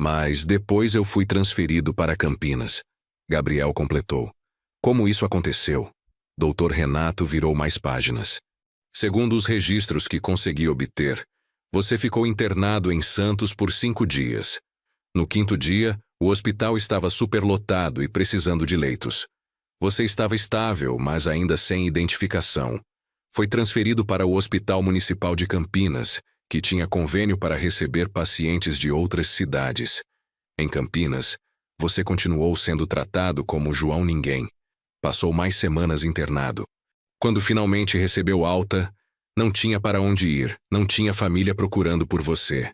Mas depois eu fui transferido para Campinas. Gabriel completou. Como isso aconteceu? Dr. Renato virou mais páginas. Segundo os registros que consegui obter, você ficou internado em Santos por 5 dias. No 5º dia, o hospital estava superlotado e precisando de leitos. Você estava estável, mas ainda sem identificação. Foi transferido para o Hospital Municipal de Campinas, que tinha convênio para receber pacientes de outras cidades. Em Campinas, você continuou sendo tratado como João Ninguém. Passou mais semanas internado. Quando finalmente recebeu alta, não tinha para onde ir, não tinha família procurando por você.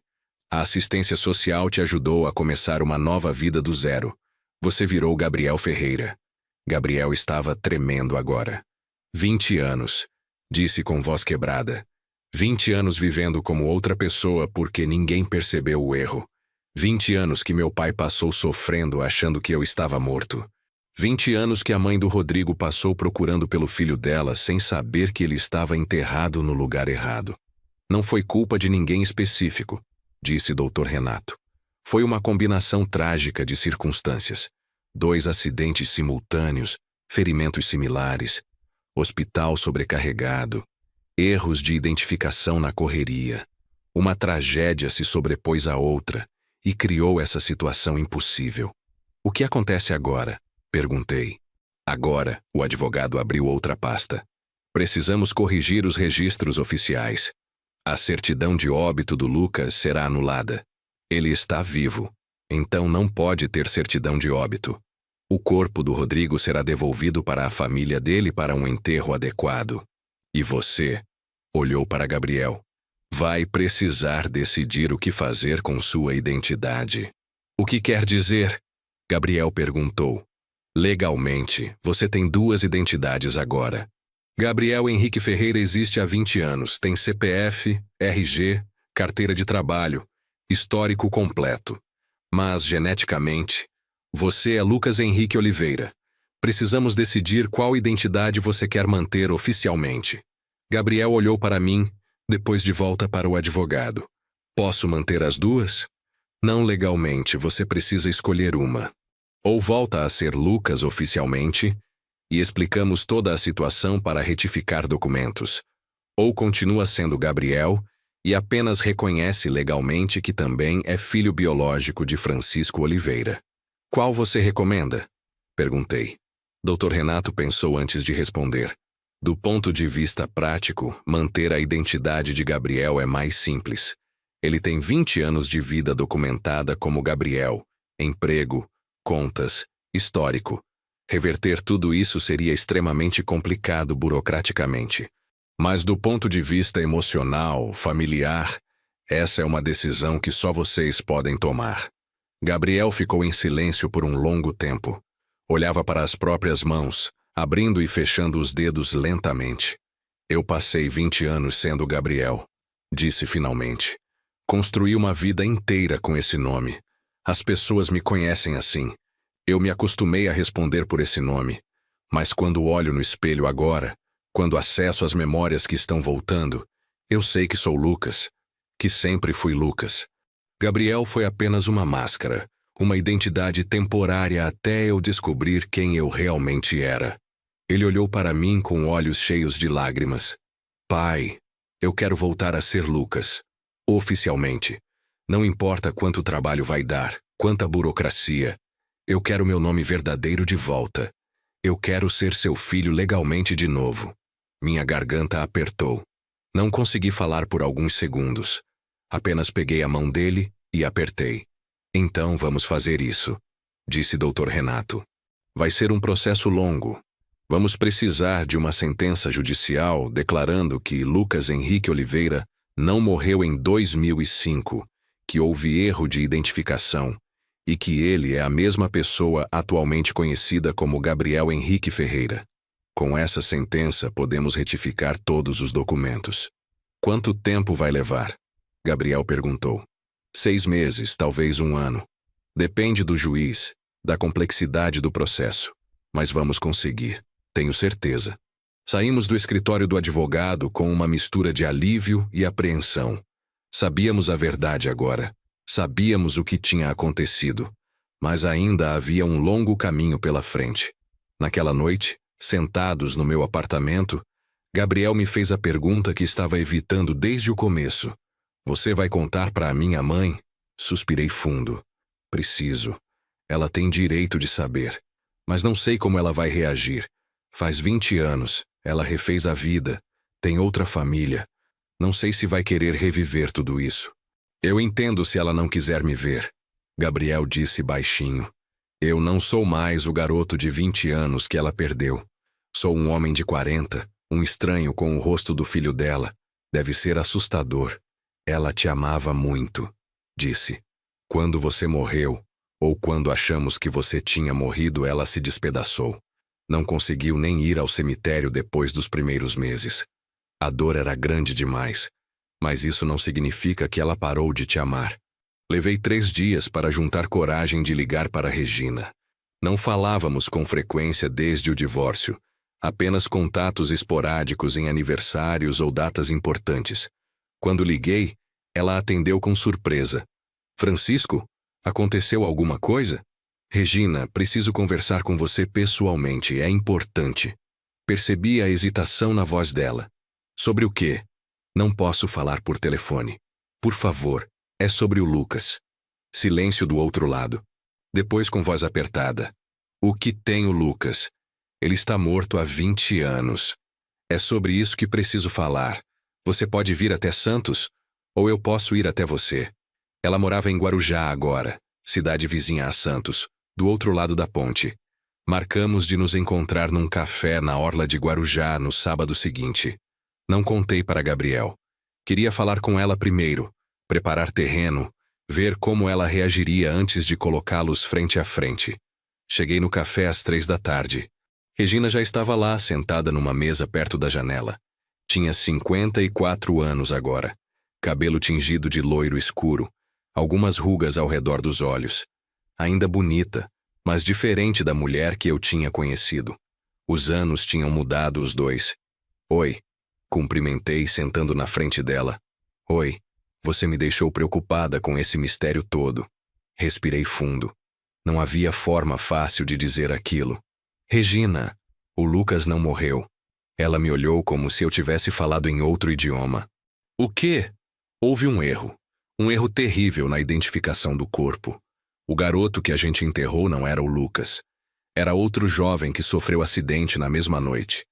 A assistência social te ajudou a começar uma nova vida do zero. Você virou Gabriel Ferreira. Gabriel estava tremendo agora. 20 anos, disse com voz quebrada. 20 anos vivendo como outra pessoa porque ninguém percebeu o erro. 20 anos que meu pai passou sofrendo achando que eu estava morto. 20 anos que a mãe do Rodrigo passou procurando pelo filho dela sem saber que ele estava enterrado no lugar errado. Não foi culpa de ninguém específico, disse Dr. Renato. Foi uma combinação trágica de circunstâncias. 2 acidentes simultâneos, ferimentos similares, hospital sobrecarregado, erros de identificação na correria. Uma tragédia se sobrepôs à outra e criou essa situação impossível. O que acontece agora? Perguntei. Agora, o advogado abriu outra pasta. Precisamos corrigir os registros oficiais. A certidão de óbito do Lucas será anulada. Ele está vivo, então não pode ter certidão de óbito. O corpo do Rodrigo será devolvido para a família dele para um enterro adequado. E você? Olhou para Gabriel. Vai precisar decidir o que fazer com sua identidade. O que quer dizer? Gabriel perguntou. Legalmente, você tem duas identidades agora. Gabriel Henrique Ferreira existe há 20 anos, tem CPF, RG, carteira de trabalho, histórico completo. Mas, geneticamente, você é Lucas Henrique Oliveira. Precisamos decidir qual identidade você quer manter oficialmente. Gabriel olhou para mim, depois de volta para o advogado. Posso manter as duas? Não legalmente, você precisa escolher uma. Ou volta a ser Lucas oficialmente, e explicamos toda a situação para retificar documentos. Ou continua sendo Gabriel, e apenas reconhece legalmente que também é filho biológico de Francisco Oliveira. Qual você recomenda? Perguntei. Dr. Renato pensou antes de responder. Do ponto de vista prático, manter a identidade de Gabriel é mais simples. Ele tem 20 anos de vida documentada como Gabriel, emprego, contas, histórico. Reverter tudo isso seria extremamente complicado burocraticamente. Mas do ponto de vista emocional, familiar, essa é uma decisão que só vocês podem tomar. Gabriel ficou em silêncio por um longo tempo. Olhava para as próprias mãos, abrindo e fechando os dedos lentamente. Eu passei 20 anos sendo Gabriel, disse finalmente. Construí uma vida inteira com esse nome. As pessoas me conhecem assim. Eu me acostumei a responder por esse nome. Mas quando olho no espelho agora, quando acesso às memórias que estão voltando, eu sei que sou Lucas, que sempre fui Lucas. Gabriel foi apenas uma máscara, uma identidade temporária até eu descobrir quem eu realmente era. Ele olhou para mim com olhos cheios de lágrimas. Pai, eu quero voltar a ser Lucas. Oficialmente. Não importa quanto trabalho vai dar, quanta burocracia. Eu quero meu nome verdadeiro de volta. Eu quero ser seu filho legalmente de novo. Minha garganta apertou. Não consegui falar por alguns segundos. Apenas peguei a mão dele e apertei. Então vamos fazer isso, disse Dr. Renato. Vai ser um processo longo. Vamos precisar de uma sentença judicial declarando que Lucas Henrique Oliveira não morreu em 2005, que houve erro de identificação e que ele é a mesma pessoa atualmente conhecida como Gabriel Henrique Ferreira. Com essa sentença, podemos retificar todos os documentos. Quanto tempo vai levar? Gabriel perguntou. 6 meses, talvez 1 ano. Depende do juiz, da complexidade do processo. Mas vamos conseguir, tenho certeza. Saímos do escritório do advogado com uma mistura de alívio e apreensão. Sabíamos a verdade agora. Sabíamos o que tinha acontecido. Mas ainda havia um longo caminho pela frente. Naquela noite, sentados no meu apartamento, Gabriel me fez a pergunta que estava evitando desde o começo. Você vai contar para a minha mãe? Suspirei fundo. Preciso. Ela tem direito de saber. Mas não sei como ela vai reagir. Faz 20 anos. Ela refez a vida. Tem outra família. Não sei se vai querer reviver tudo isso. Eu entendo se ela não quiser me ver. Gabriel disse baixinho. Eu não sou mais o garoto de 20 anos que ela perdeu. Sou um homem de 40, um estranho com o rosto do filho dela. Deve ser assustador. Ela te amava muito, disse. Quando você morreu, ou quando achamos que você tinha morrido, ela se despedaçou. Não conseguiu nem ir ao cemitério depois dos primeiros meses. A dor era grande demais, mas isso não significa que ela parou de te amar. Levei 3 dias para juntar coragem de ligar para Regina. Não falávamos com frequência desde o divórcio, apenas contatos esporádicos em aniversários ou datas importantes. Quando liguei, ela atendeu com surpresa. Francisco, aconteceu alguma coisa? Regina, preciso conversar com você pessoalmente, é importante. Percebi a hesitação na voz dela. Sobre o quê? Não posso falar por telefone. Por favor, é sobre o Lucas. Silêncio do outro lado. Depois com voz apertada. O que tem o Lucas? Ele está morto há 20 anos. É sobre isso que preciso falar. Você pode vir até Santos? Ou eu posso ir até você? Ela morava em Guarujá agora, cidade vizinha a Santos, do outro lado da ponte. Marcamos de nos encontrar num café na orla de Guarujá no sábado seguinte. Não contei para Gabriel. Queria falar com ela primeiro, preparar terreno, ver como ela reagiria antes de colocá-los frente a frente. Cheguei no café às 3 da tarde. Regina já estava lá, sentada numa mesa perto da janela. Tinha 54 anos agora. Cabelo tingido de loiro escuro, algumas rugas ao redor dos olhos. Ainda bonita, mas diferente da mulher que eu tinha conhecido. Os anos tinham mudado os dois. Oi, cumprimentei sentando na frente dela. Oi, você me deixou preocupada com esse mistério todo. Respirei fundo. Não havia forma fácil de dizer aquilo. Regina, o Lucas não morreu. Ela me olhou como se eu tivesse falado em outro idioma. O quê? Houve um erro. Um erro terrível na identificação do corpo. O garoto que a gente enterrou não era o Lucas. Era outro jovem que sofreu acidente na mesma noite.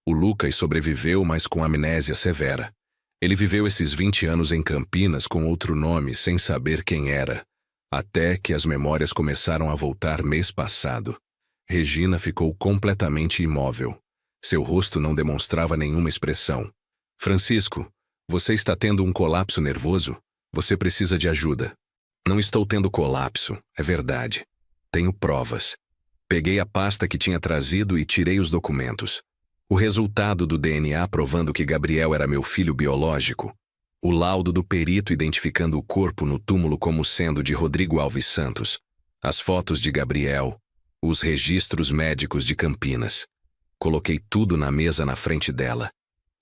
O Lucas sobreviveu, mas com amnésia severa. Ele viveu esses 20 anos em Campinas com outro nome, sem saber quem era. Até que as memórias começaram a voltar mês passado. Regina ficou completamente imóvel. Seu rosto não demonstrava nenhuma expressão. Francisco, você está tendo um colapso nervoso? Você precisa de ajuda. Não estou tendo colapso, é verdade. Tenho provas. Peguei a pasta que tinha trazido e tirei os documentos. O resultado do DNA provando que Gabriel era meu filho biológico. O laudo do perito identificando o corpo no túmulo como sendo de Rodrigo Alves Santos. As fotos de Gabriel. Os registros médicos de Campinas. Coloquei tudo na mesa na frente dela.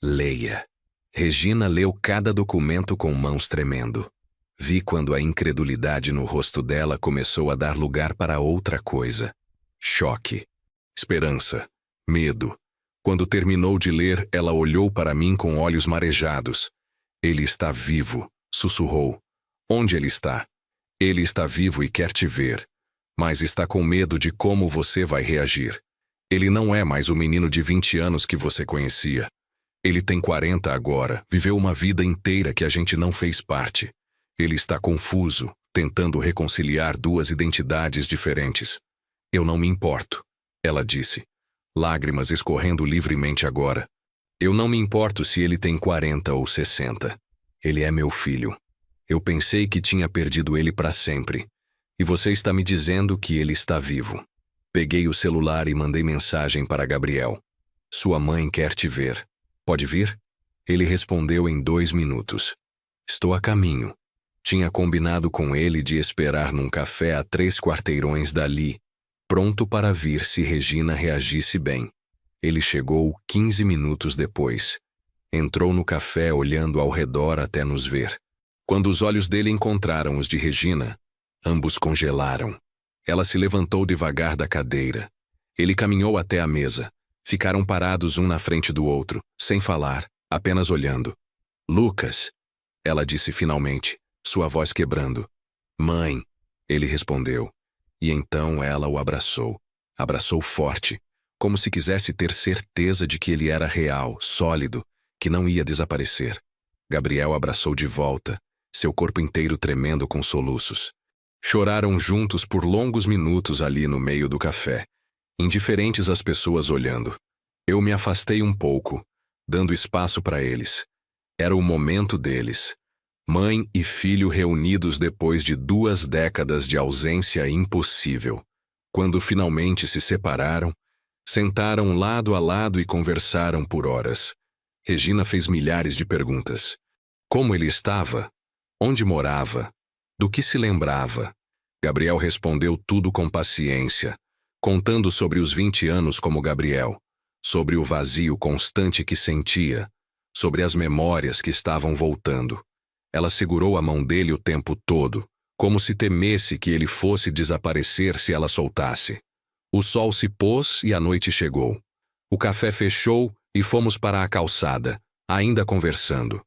Leia. Regina leu cada documento com mãos tremendo. Vi quando a incredulidade no rosto dela começou a dar lugar para outra coisa. Choque. Esperança. Medo. Quando terminou de ler, ela olhou para mim com olhos marejados. Ele está vivo, sussurrou. Onde ele está? Ele está vivo e quer te ver. Mas está com medo de como você vai reagir. Ele não é mais o menino de 20 anos que você conhecia. Ele tem 40 agora, viveu uma vida inteira que a gente não fez parte. Ele está confuso, tentando reconciliar duas identidades diferentes. Eu não me importo, ela disse. Lágrimas escorrendo livremente agora. Eu não me importo se ele tem 40 ou 60. Ele é meu filho. Eu pensei que tinha perdido ele para sempre. E você está me dizendo que ele está vivo. Peguei o celular e mandei mensagem para Gabriel. Sua mãe quer te ver. Pode vir? Ele respondeu em 2 minutos. Estou a caminho. Tinha combinado com ele de esperar num café a 3 quarteirões dali, pronto para vir se Regina reagisse bem. Ele chegou 15 minutos depois. Entrou no café olhando ao redor até nos ver. Quando os olhos dele encontraram os de Regina, ambos congelaram. Ela se levantou devagar da cadeira. Ele caminhou até a mesa. Ficaram parados um na frente do outro, sem falar, apenas olhando. Lucas, ela disse finalmente, sua voz quebrando. Mãe, ele respondeu. E então ela o abraçou. Abraçou forte, como se quisesse ter certeza de que ele era real, sólido, que não ia desaparecer. Gabriel abraçou de volta, seu corpo inteiro tremendo com soluços. Choraram juntos por longos minutos ali no meio do café, indiferentes às pessoas olhando. Eu me afastei um pouco, dando espaço para eles. Era o momento deles. Mãe e filho reunidos depois de 2 décadas de ausência impossível. Quando finalmente se separaram, sentaram lado a lado e conversaram por horas. Regina fez milhares de perguntas. Como ele estava? Onde morava? Do que se lembrava? Gabriel respondeu tudo com paciência, contando sobre os 20 anos como Gabriel, sobre o vazio constante que sentia, sobre as memórias que estavam voltando. Ela segurou a mão dele o tempo todo, como se temesse que ele fosse desaparecer se ela soltasse. O sol se pôs e a noite chegou. O café fechou e fomos para a calçada, ainda conversando.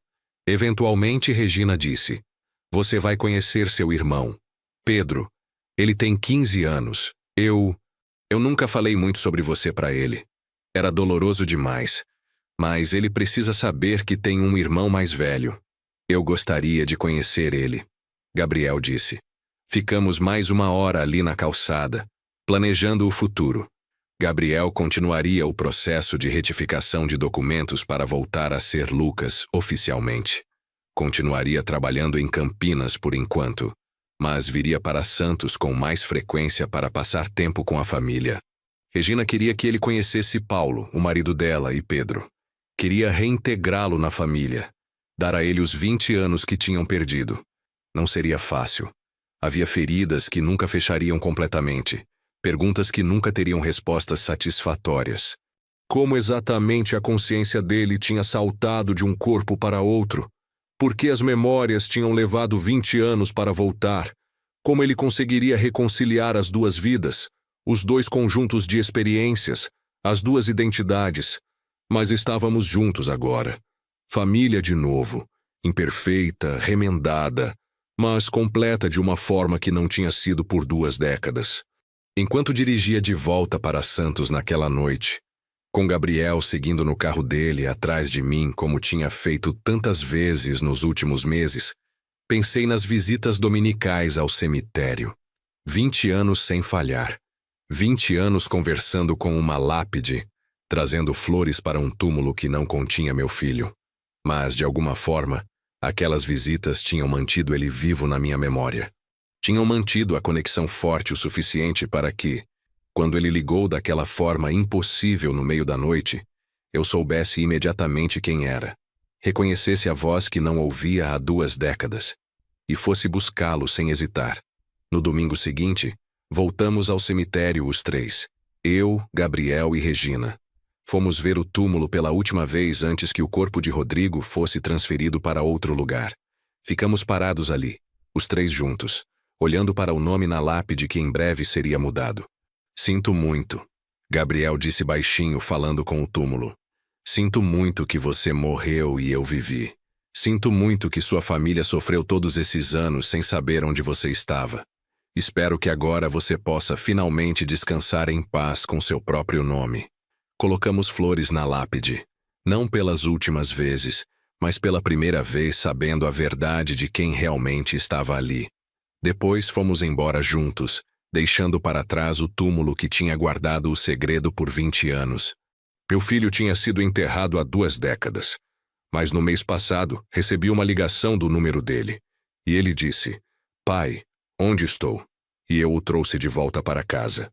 Eventualmente, Regina disse: Você vai conhecer seu irmão, Pedro. Ele tem 15 anos. Eu nunca falei muito sobre você para ele. Era doloroso demais. Mas ele precisa saber que tem um irmão mais velho. Eu gostaria de conhecer ele, Gabriel disse. Ficamos mais 1 hora ali na calçada, planejando o futuro. Gabriel continuaria o processo de retificação de documentos para voltar a ser Lucas oficialmente. Continuaria trabalhando em Campinas por enquanto, mas viria para Santos com mais frequência para passar tempo com a família. Regina queria que ele conhecesse Paulo, o marido dela, e Pedro. Queria reintegrá-lo na família, dar a ele os 20 anos que tinham perdido. Não seria fácil. Havia feridas que nunca fechariam completamente, perguntas que nunca teriam respostas satisfatórias. Como exatamente a consciência dele tinha saltado de um corpo para outro? Por que as memórias tinham levado 20 anos para voltar? Como ele conseguiria reconciliar as duas vidas, os dois conjuntos de experiências, as duas identidades? Mas estávamos juntos agora. Família de novo, imperfeita, remendada, mas completa de uma forma que não tinha sido por 2 décadas. Enquanto dirigia de volta para Santos naquela noite, com Gabriel seguindo no carro dele atrás de mim como tinha feito tantas vezes nos últimos meses, pensei nas visitas dominicais ao cemitério. 20 anos sem falhar. 20 anos conversando com uma lápide, trazendo flores para um túmulo que não continha meu filho. Mas, de alguma forma, aquelas visitas tinham mantido ele vivo na minha memória. Tinham mantido a conexão forte o suficiente para que, quando ele ligou daquela forma impossível no meio da noite, eu soubesse imediatamente quem era, reconhecesse a voz que não ouvia há 2 décadas, e fosse buscá-lo sem hesitar. No domingo seguinte, voltamos ao cemitério os 3, eu, Gabriel e Regina. Fomos ver o túmulo pela última vez antes que o corpo de Rodrigo fosse transferido para outro lugar. Ficamos parados ali, os 3 juntos, olhando para o nome na lápide que em breve seria mudado. Sinto muito, Gabriel disse baixinho falando com o túmulo. Sinto muito que você morreu e eu vivi. Sinto muito que sua família sofreu todos esses anos sem saber onde você estava. Espero que agora você possa finalmente descansar em paz com seu próprio nome. Colocamos flores na lápide, não pelas últimas vezes, mas pela primeira vez sabendo a verdade de quem realmente estava ali. Depois fomos embora juntos, deixando para trás o túmulo que tinha guardado o segredo por 20 anos. Meu filho tinha sido enterrado há 2 décadas, mas no mês passado recebi uma ligação do número dele, e ele disse: "Pai, onde estou?" E eu o trouxe de volta para casa.